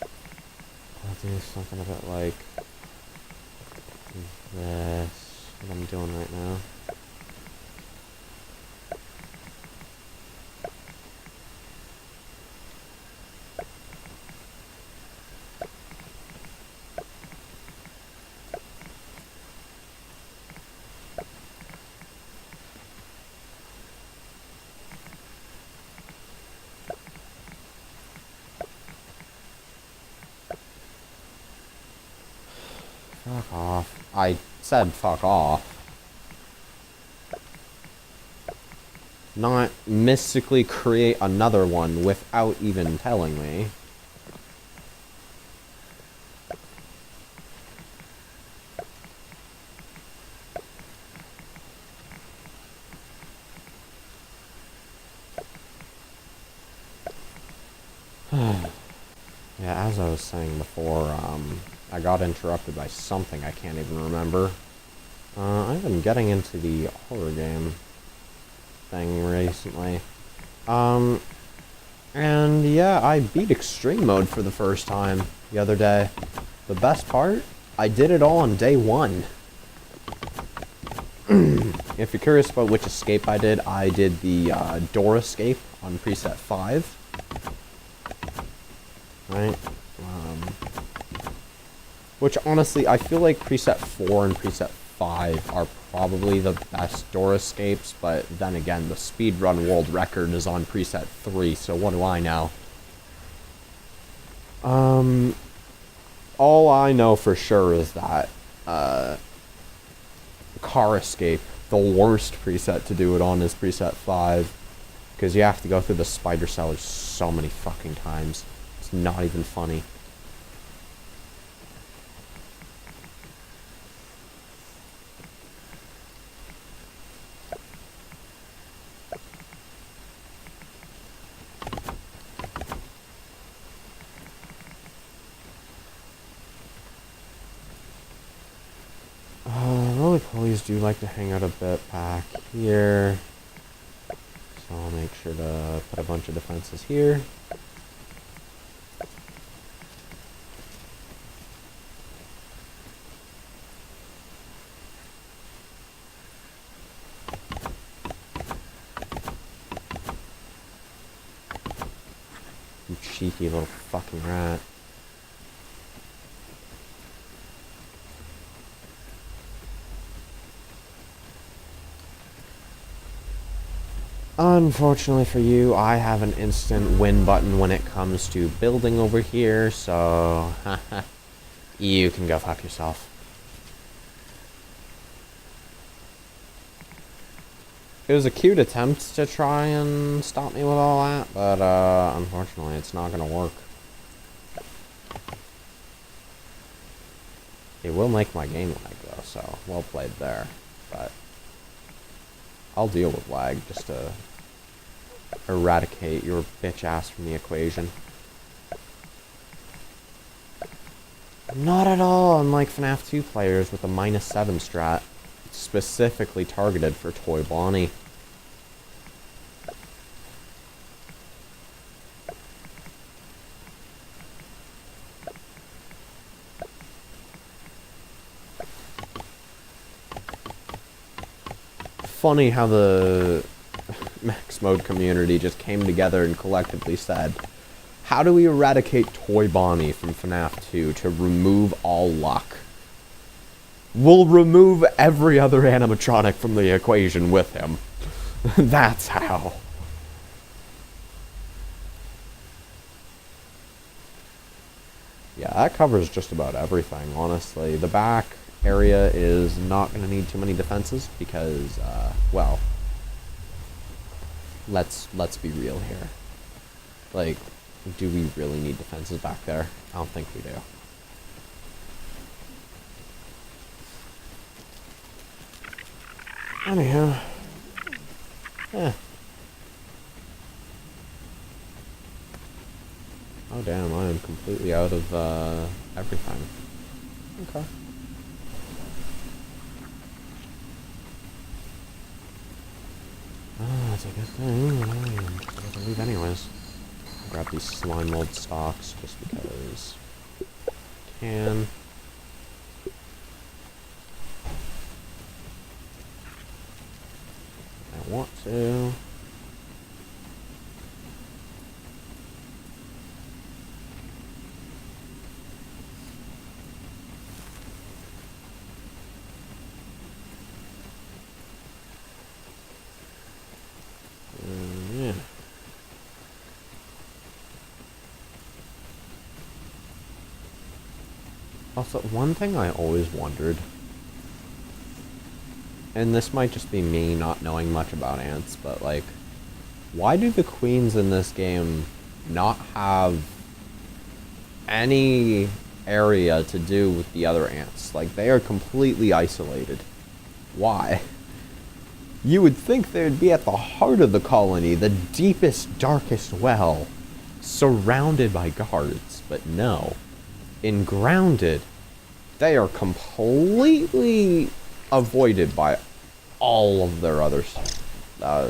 I'll do something a bit like this, what I'm doing right now. Fuck off. I said fuck off. Not mystically create another one without even telling me. Yeah, as I was saying before, I got interrupted by something I can't even remember. I've been getting into the horror game thing recently. And yeah, I beat extreme mode for the first time the other day. The best part, I did it all on day 1. If you're curious about which escape I did the door escape on preset 5. Right? Which honestly, I feel like preset 4 and preset 5 are probably the best door escapes, but then again, the speedrun world record is on preset 3, so what do I know? All I know for sure is that, car escape, the worst preset to do it on is preset 5, because you have to go through the spider cellars so many fucking times. It's not even funny. Roly-polies do like to hang out a bit back here. So I'll make sure to put a bunch of defenses here. You cheeky little fucking rat. Unfortunately for you, I have an instant win button when it comes to building over here, so you can go fuck yourself. It was a cute attempt to try and stop me with all that, but unfortunately it's not gonna work. It will make my game lag though, so well played there, but I'll deal with lag just to eradicate your bitch ass from the equation. Not at all unlike FNAF 2 players with a -7 strat, specifically targeted for Toy Bonnie. Funny how the Max Mode community just came together and collectively said, how do we eradicate Toy Bonnie from FNAF 2 to remove all luck? We'll remove every other animatronic from the equation with him. That's how. Yeah, that covers just about everything, honestly. The back area is not going to need too many defenses because, well, let's be real here. Like, do we really need defenses back there? I don't think we do. Anyhow. Yeah. Oh damn, I am completely out of, everything. Okay. That's a good thing. I'm just about to leave anyways. I'll grab these slime mold stalks just because I can. I want to. Yeah. Also, one thing I always wondered, and this might just be me not knowing much about ants, but like, why do the queens in this game not have any area to do with the other ants? Like, they are completely isolated. Why? You would think they'd be at the heart of the colony, the deepest, darkest well, surrounded by guards, but no. In Grounded, they are completely avoided by all of their other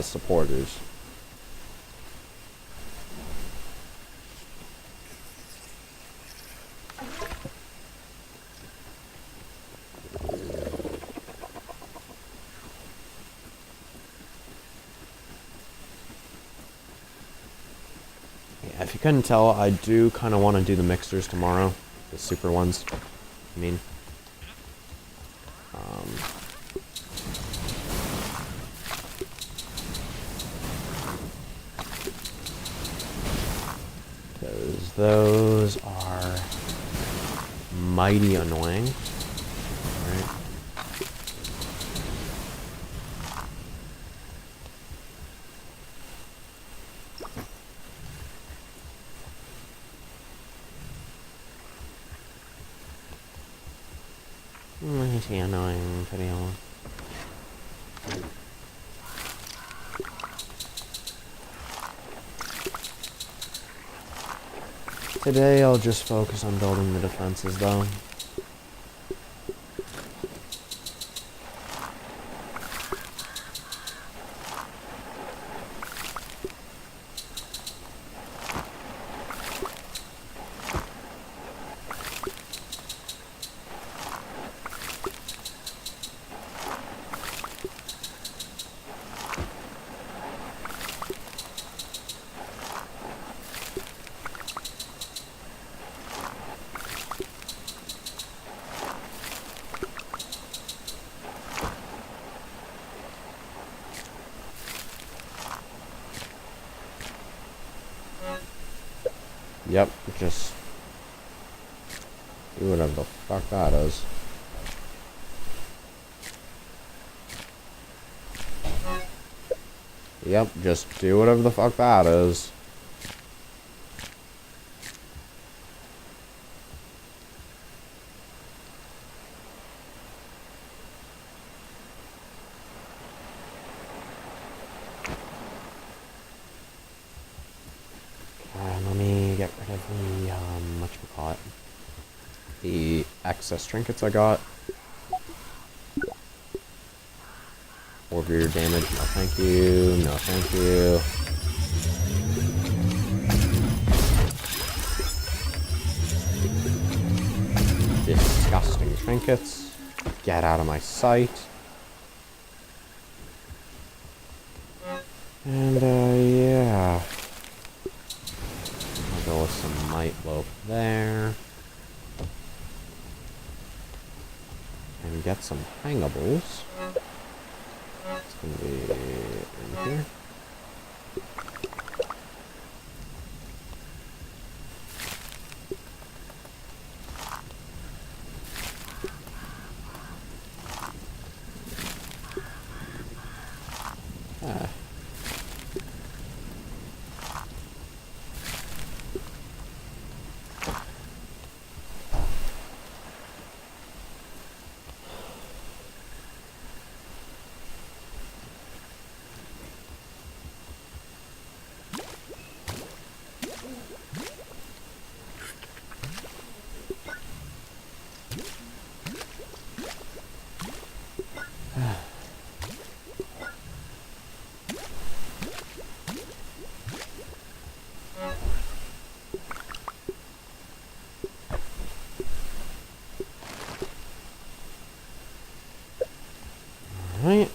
supporters. Yeah, if you couldn't tell, I do kind of want to do the mixers tomorrow. The super ones, I mean. Because those are mighty annoying. Alright. Mighty annoying video. Today I'll just focus on building the defenses though. Yep, just do whatever the fuck that is. Yep, just do whatever the fuck that is. Let me get rid of the, whatchamacallit, the excess trinkets I got. Overview damage, no thank you, no thank you. Disgusting trinkets. Get out of my sight. And, yeah. I'll go with some might loaf there. And get some hangables. It's gonna be in here. Ah. Alright.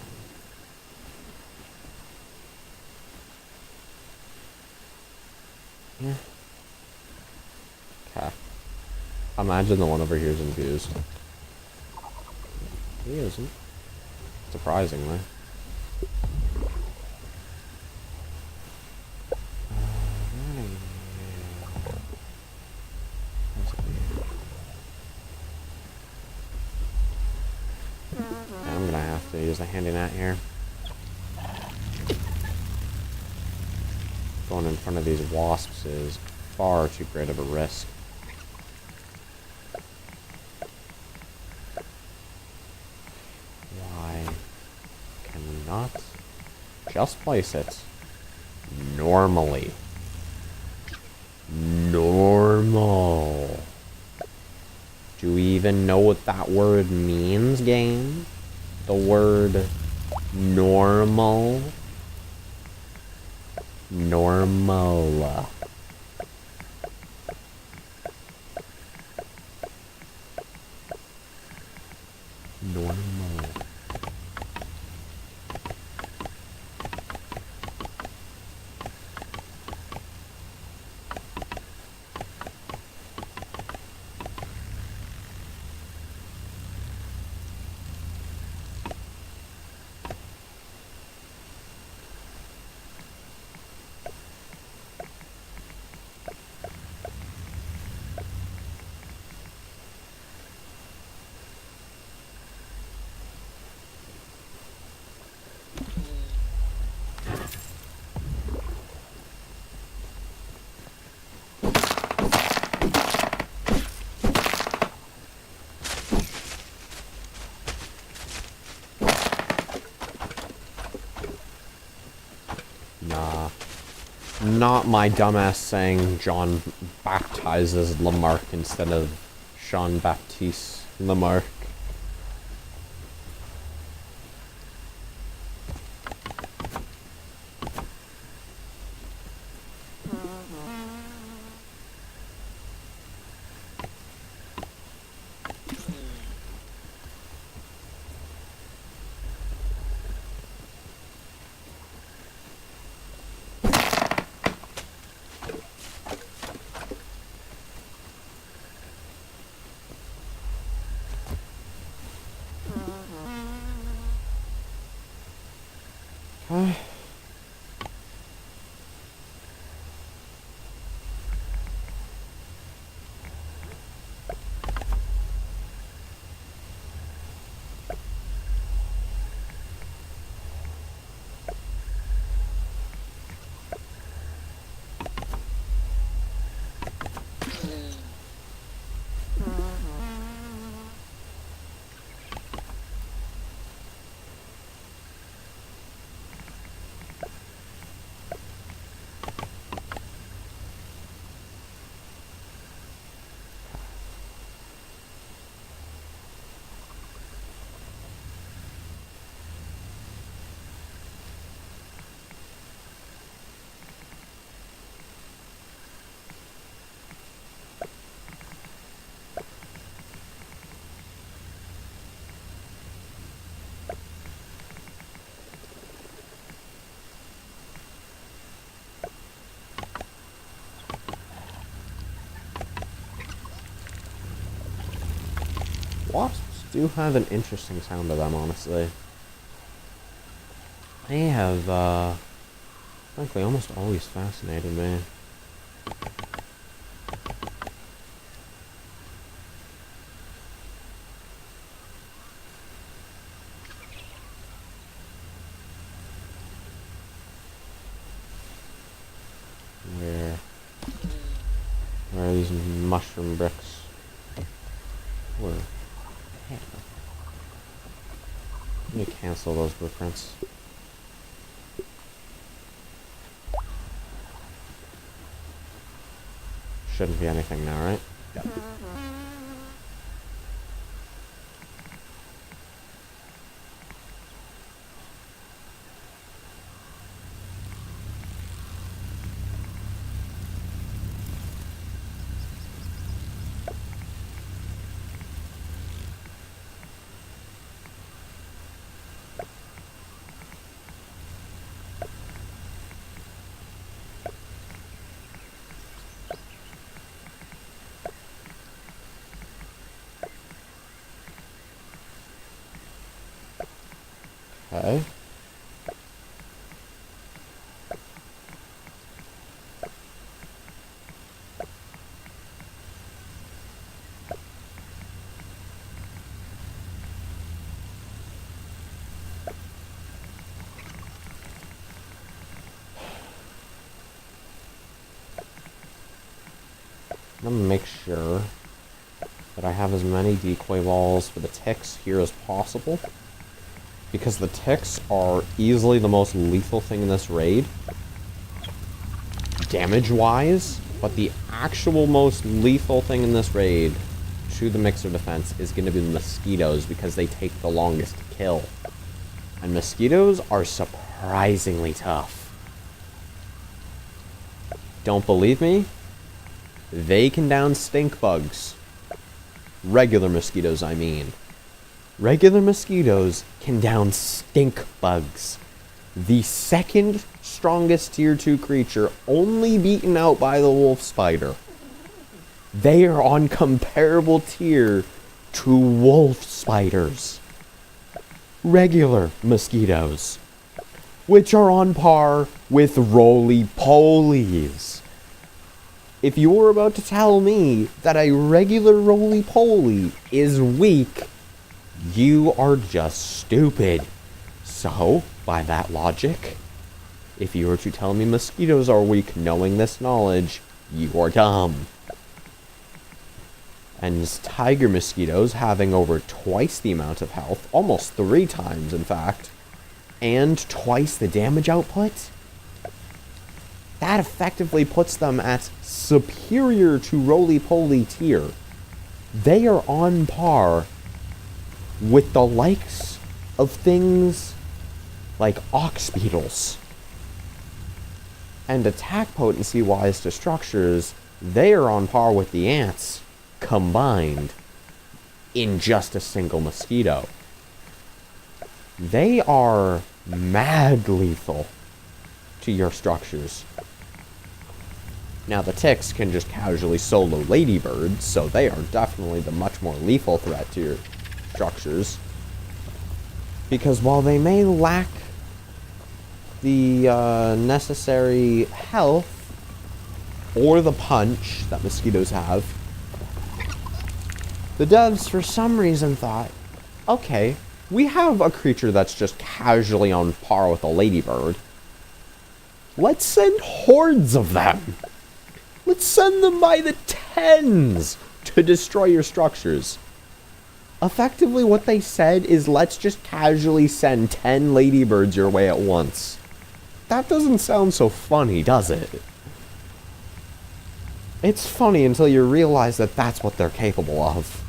Yeah. Okay. Imagine the one over here is infused. He isn't. Surprisingly. use the handy net here. Going in front of these wasps is far too great of a risk. Why can we not just place it normally? Normal. Do we even know what that word means, game? The word normal? Normal. Normal. Nah. Not my dumbass saying John baptizes Lamarck instead of Jean-Baptiste Lamarck. Wasps do have an interesting sound to them, honestly. They have, frankly, almost always fascinated me. Where are these mushroom bricks? Where? Yeah. Let me cancel those blueprints. Shouldn't be anything now, right? Yep. Okay. I'm gonna make sure that I have as many decoy walls for the ticks here as possible. Because the ticks are easily the most lethal thing in this raid. Damage-wise, but the actual most lethal thing in this raid to the mixer defense is going to be the mosquitoes because they take the longest to kill. And mosquitoes are surprisingly tough. Don't believe me? They can down stink bugs. Regular mosquitoes, I mean. Regular mosquitoes can down stink bugs. The second strongest tier 2 creature, only beaten out by the wolf spider. They are on comparable tier to wolf spiders. Regular mosquitoes, which are on par with roly-polies. If you were about to tell me that a regular roly-poly is weak, you are just stupid. So, by that logic, if you were to tell me mosquitoes are weak knowing this knowledge, you are dumb. And tiger mosquitoes having over twice the amount of health, almost 3 times in fact, and twice the damage output, that effectively puts them at superior to roly-poly tier. They are on par with the likes of things like ox beetles. And attack potency wise to structures, they are on par with the ants combined in just a single mosquito. They are mad lethal to your structures. Now the ticks can just casually solo ladybirds, so they are definitely the much more lethal threat to your structures. Because while they may lack the necessary health or the punch that mosquitoes have, the devs for some reason thought, okay, we have a creature that's just casually on par with a ladybird. Let's send hordes of them. Let's send them by the tens to destroy your structures. Effectively, what they said is, let's just casually send 10 ladybirds your way at once. That doesn't sound so funny, does it? It's funny until you realize that that's what they're capable of.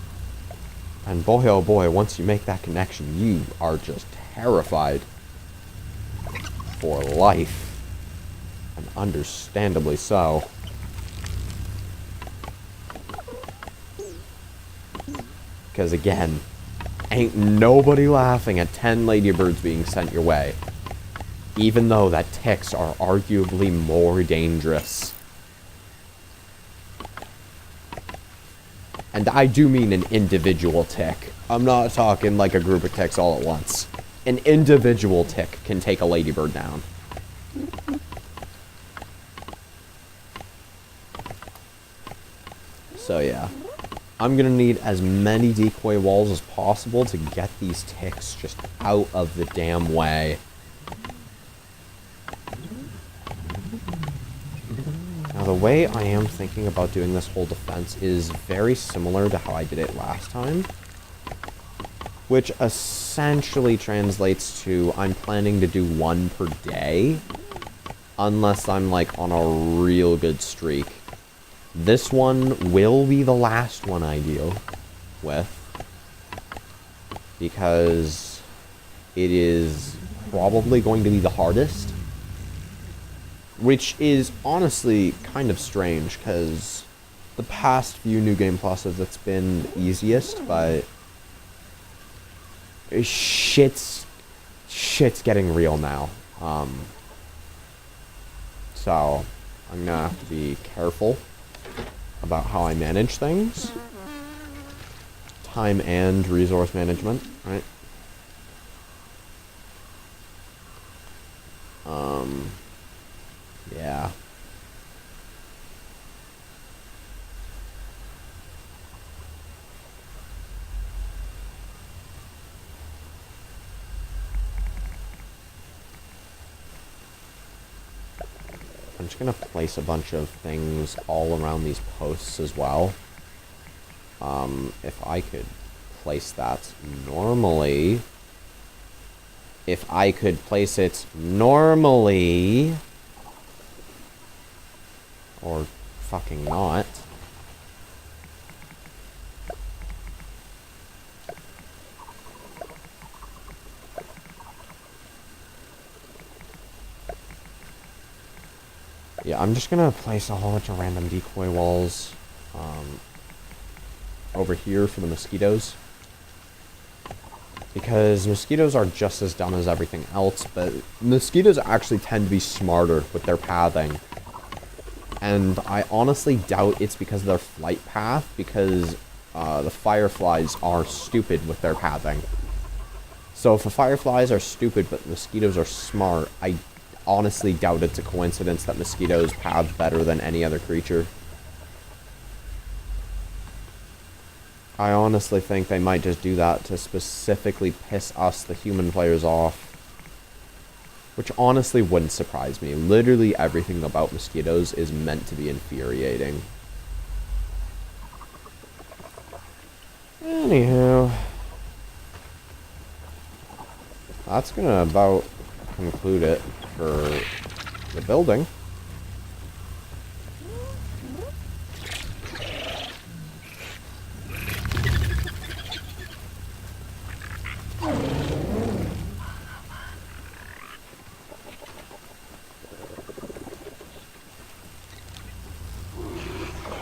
And boy oh boy, once you make that connection, you are just terrified for life. And understandably so. Because again, ain't nobody laughing at 10 ladybirds being sent your way. Even though that ticks are arguably more dangerous. And I do mean an individual tick. I'm not talking like a group of ticks all at once. An individual tick can take a ladybird down. So yeah. I'm gonna need as many decoy walls as possible to get these ticks just out of the damn way. Now the way I am thinking about doing this whole defense is very similar to how I did it last time. Which essentially translates to, I'm planning to do 1 per day. Unless I'm like on a real good streak. This one will be the last one I deal with. Because it is probably going to be the hardest. Which is honestly kind of strange, because the past few New Game Pluses it's been the easiest, but shit's getting real now. So I'm gonna have to be careful about how I manage things. Time and resource management, right? Yeah. just gonna place a bunch of things all around these posts as well. If I could place that normally... If I could place it normally... Or fucking not. Yeah, I'm just gonna place a whole bunch of random decoy walls over here for the mosquitoes. Because mosquitoes are just as dumb as everything else, but mosquitoes actually tend to be smarter with their pathing. And I honestly doubt it's because of their flight path, because the fireflies are stupid with their pathing. So if the fireflies are stupid but mosquitoes are smart, I honestly doubt it's a coincidence that mosquitoes path better than any other creature. I honestly think they might just do that to specifically piss us, the human players, off. Which honestly wouldn't surprise me. Literally everything about mosquitoes is meant to be infuriating. Anywho. That's gonna about conclude it for the building.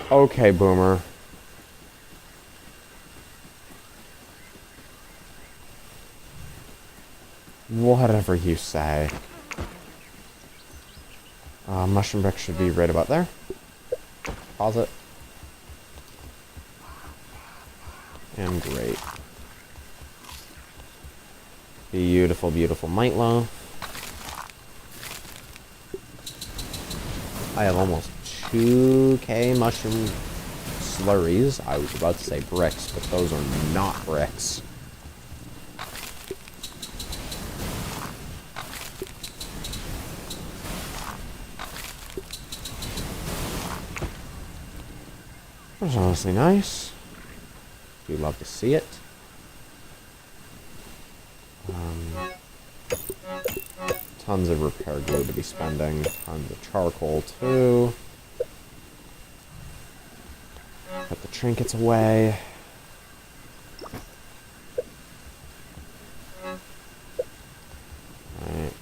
Okay, Boomer. Whatever you say. Mushroom brick should be right about there. Pause it. And great. Beautiful, beautiful Mightloaf. I have almost 2k mushroom slurries. I was about to say bricks, but those are not bricks. Which is honestly nice. Do love to see it. Tons of repair glue to be spending. Tons of charcoal too. Put the trinkets away. Alright.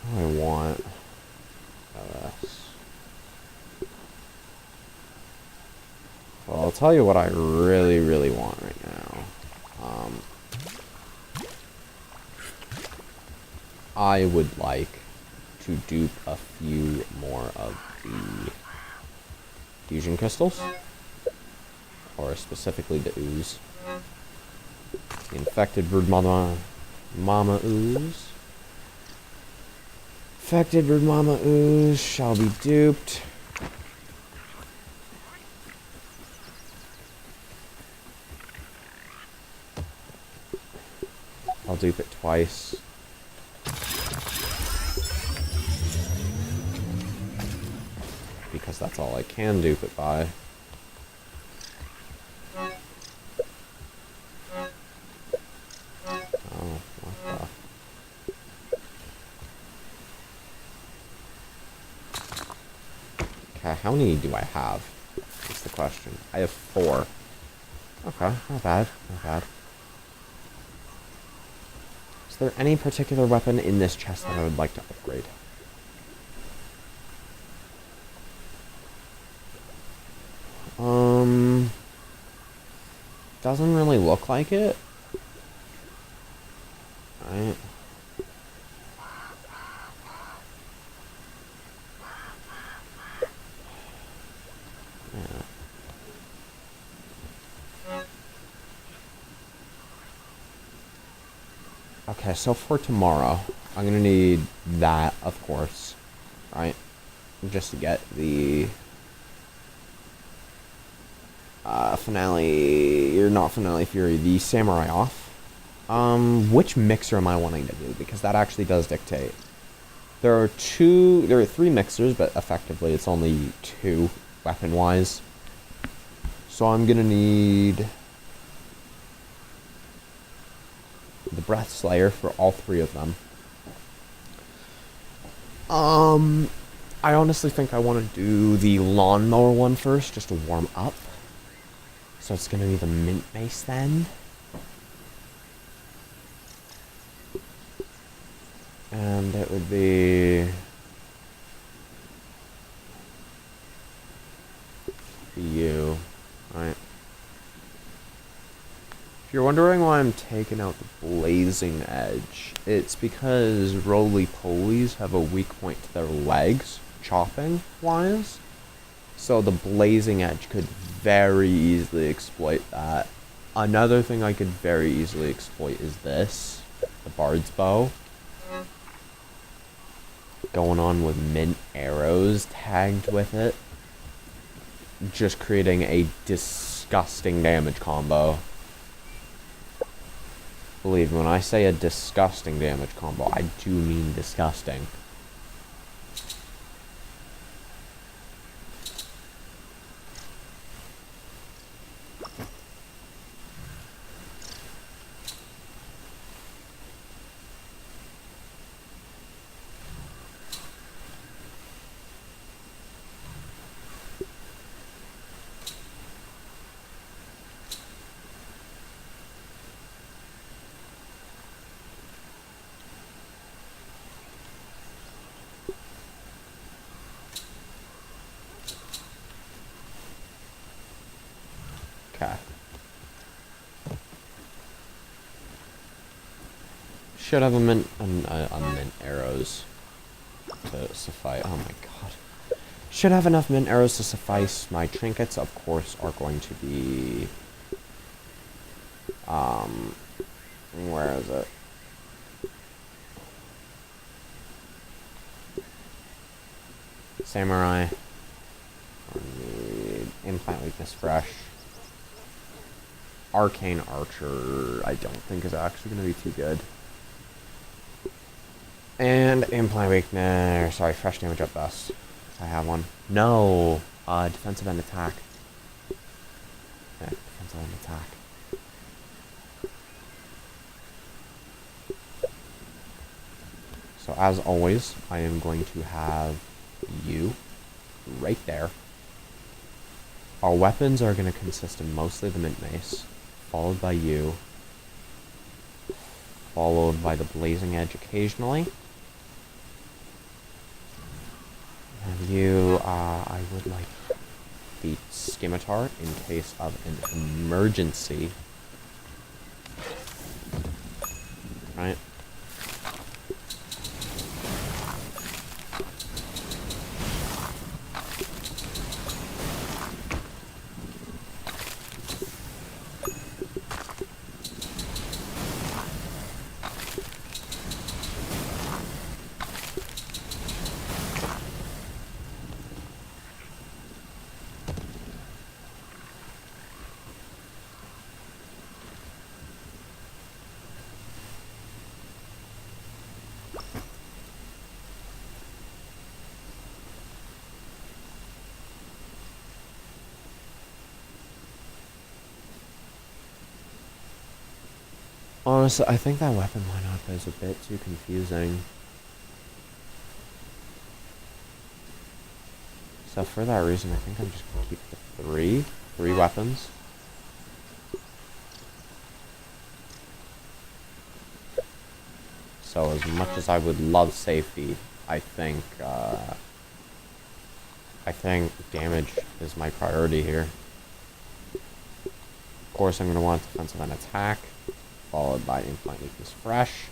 What do I want? Well, I'll tell you what I really, really want right now. I would like to dupe a few more of the fusion crystals. Or specifically the ooze. The infected brood mama ooze. Infected brood mama ooze shall be duped. I'll dupe it twice. Because that's all I can dupe it by. Oh, what the... Okay, how many do I have? That's the question. I have 4. Okay, not bad, not bad. Is there any particular weapon in this chest that I would like to upgrade? Doesn't really look like it. Right. Yeah. Okay, so for tomorrow, I'm gonna need that, of course, right? Just to get the Finale, you're not Finale Fury, the Samurai off. Which mixer am I wanting to do? Because that actually does dictate. There are three mixers, but effectively it's only two, weapon-wise. So I'm gonna need the Breath Slayer for all three of them. I honestly think I want to do the lawnmower one first, just to warm up. So it's gonna be the Mint Mace then. And it would be you, right? If you're wondering why I'm taking out the Blazing Edge, it's because roly-polies have a weak point to their legs, chopping-wise. So the Blazing Edge could very easily exploit that. Another thing I could very easily exploit is this, the Bard's Bow. Going on with mint arrows tagged with it. Just creating a disgusting damage combo. Believe me, when I say a disgusting damage combo, I do mean disgusting. Okay. Should have a mint arrows to suffice. Oh my god. Should have enough mint arrows to suffice. My trinkets, of course, are going to be... where is it? Samurai. I need Implant Weakness Fresh. Arcane Archer, I don't think is actually going to be too good. And Implant Weakness, sorry, Fresh Damage up best. I have one. No, Defensive and Attack. Yeah, Defensive and Attack. So as always, I am going to have you right there. Our weapons are going to consist of mostly the Mint Mace, followed by you, followed by the Blazing Edge occasionally. And you, I would like the Scimitar in case of an emergency. Right? Honestly, I think that weapon lineup is a bit too confusing. So for that reason, I think I'm just going to keep the three weapons. So as much as I would love safety, I think damage is my priority here. Of course, I'm going to want defensive and attack, followed by Implant Weakness Fresh.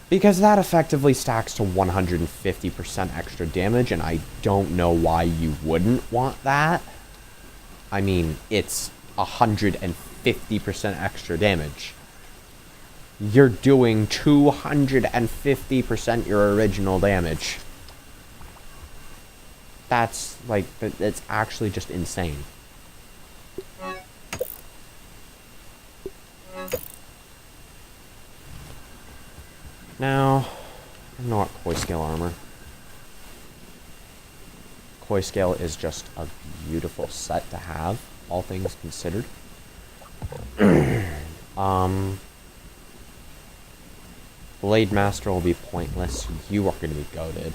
Because that effectively stacks to 150% extra damage, and I don't know why you wouldn't want that. I mean, it's 150% extra damage. You're doing 250% your original damage. That's, like, it's actually just insane. Now, I don't know what koi scale armor. Koi scale is just a beautiful set to have, all things considered. Blade Master will be pointless. You are going to be goated.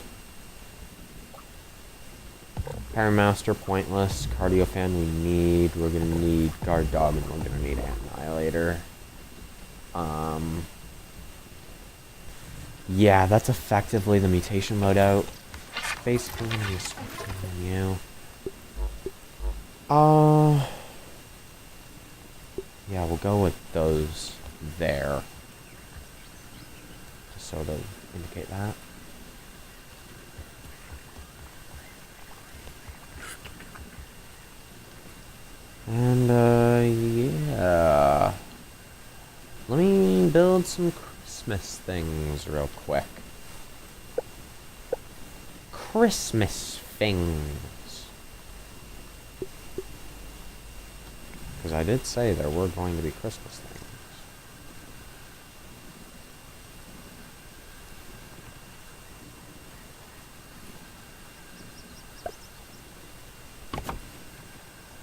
Paramaster, pointless. Cardio Fan we need. We're going to need Guard Dog and we're going to need Annihilator. Yeah, that's effectively the mutation loadout. It's basically going to be a switch menu. Yeah, we'll go with those there. So to indicate that. And, yeah. Let me build some Christmas things real quick. Christmas things. Because I did say there were going to be Christmas things.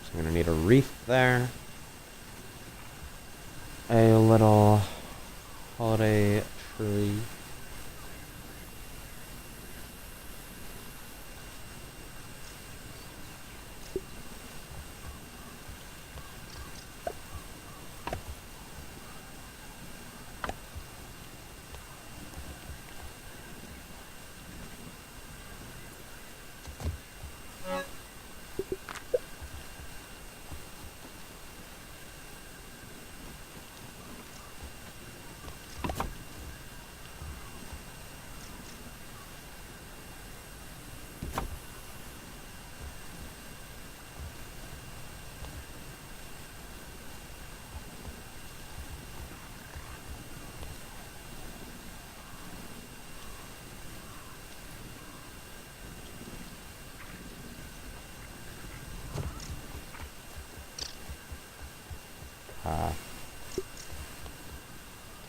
So I'm going to need a wreath there. A little holiday tree.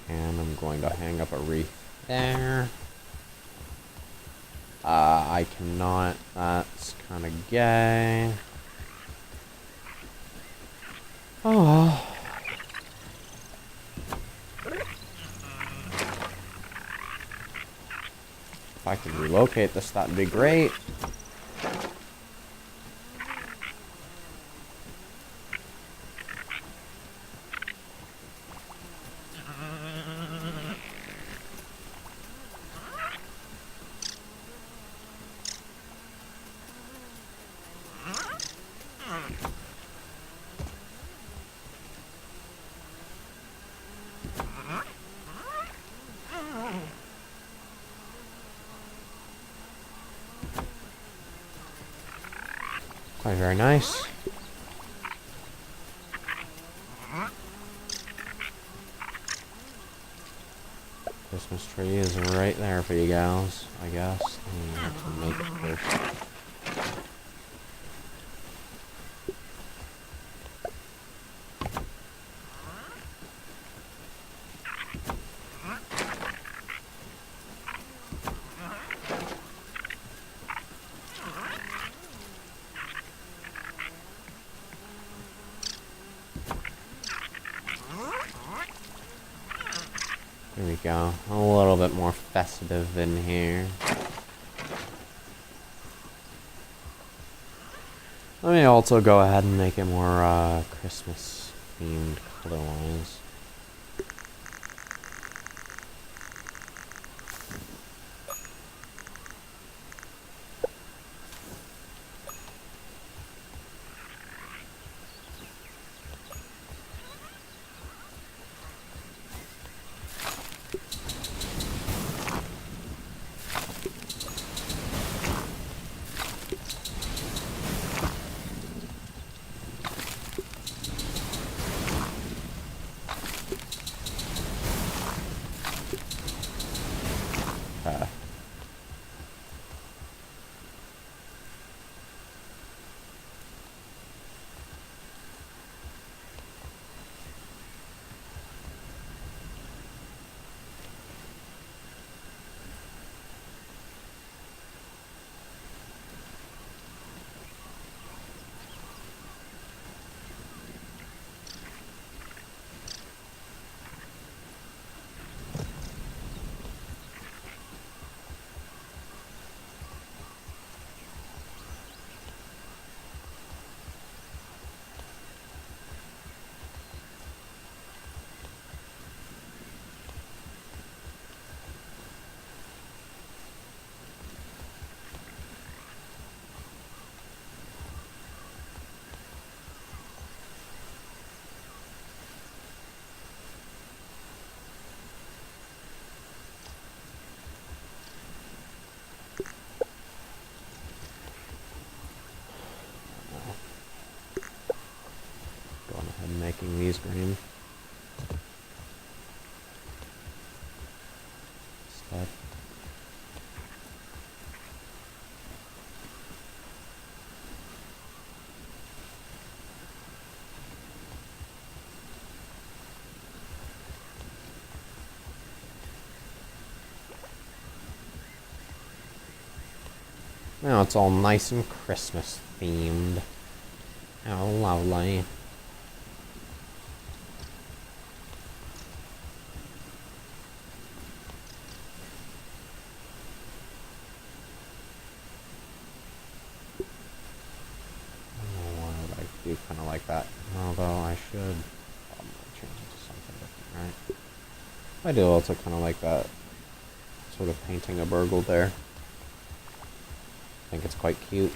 And I'm going to hang up a wreath there. I cannot. That's kind of gay. Oh well. If I could relocate this, that'd be great. Quite very nice. Christmas tree is right there for you gals, I guess. You have to make it first. There we go. A little bit more festive in here. Let me also go ahead and make it more Christmas themed color-wise. But now it's all nice and Christmas themed. How lovely. Do kind of like that, although I should probably change it to something different, right? I do also kind of like that sort of painting a burgle there. I think it's quite cute.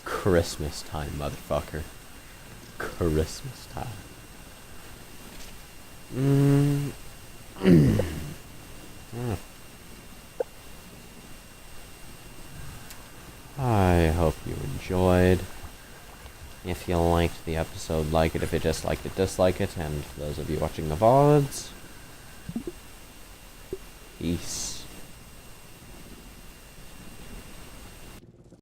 Christmas time, motherfucker. Christmas time. Yeah. I hope you enjoyed. If you liked the episode, like it. If you disliked it, dislike it. And for those of you watching the VODs, peace.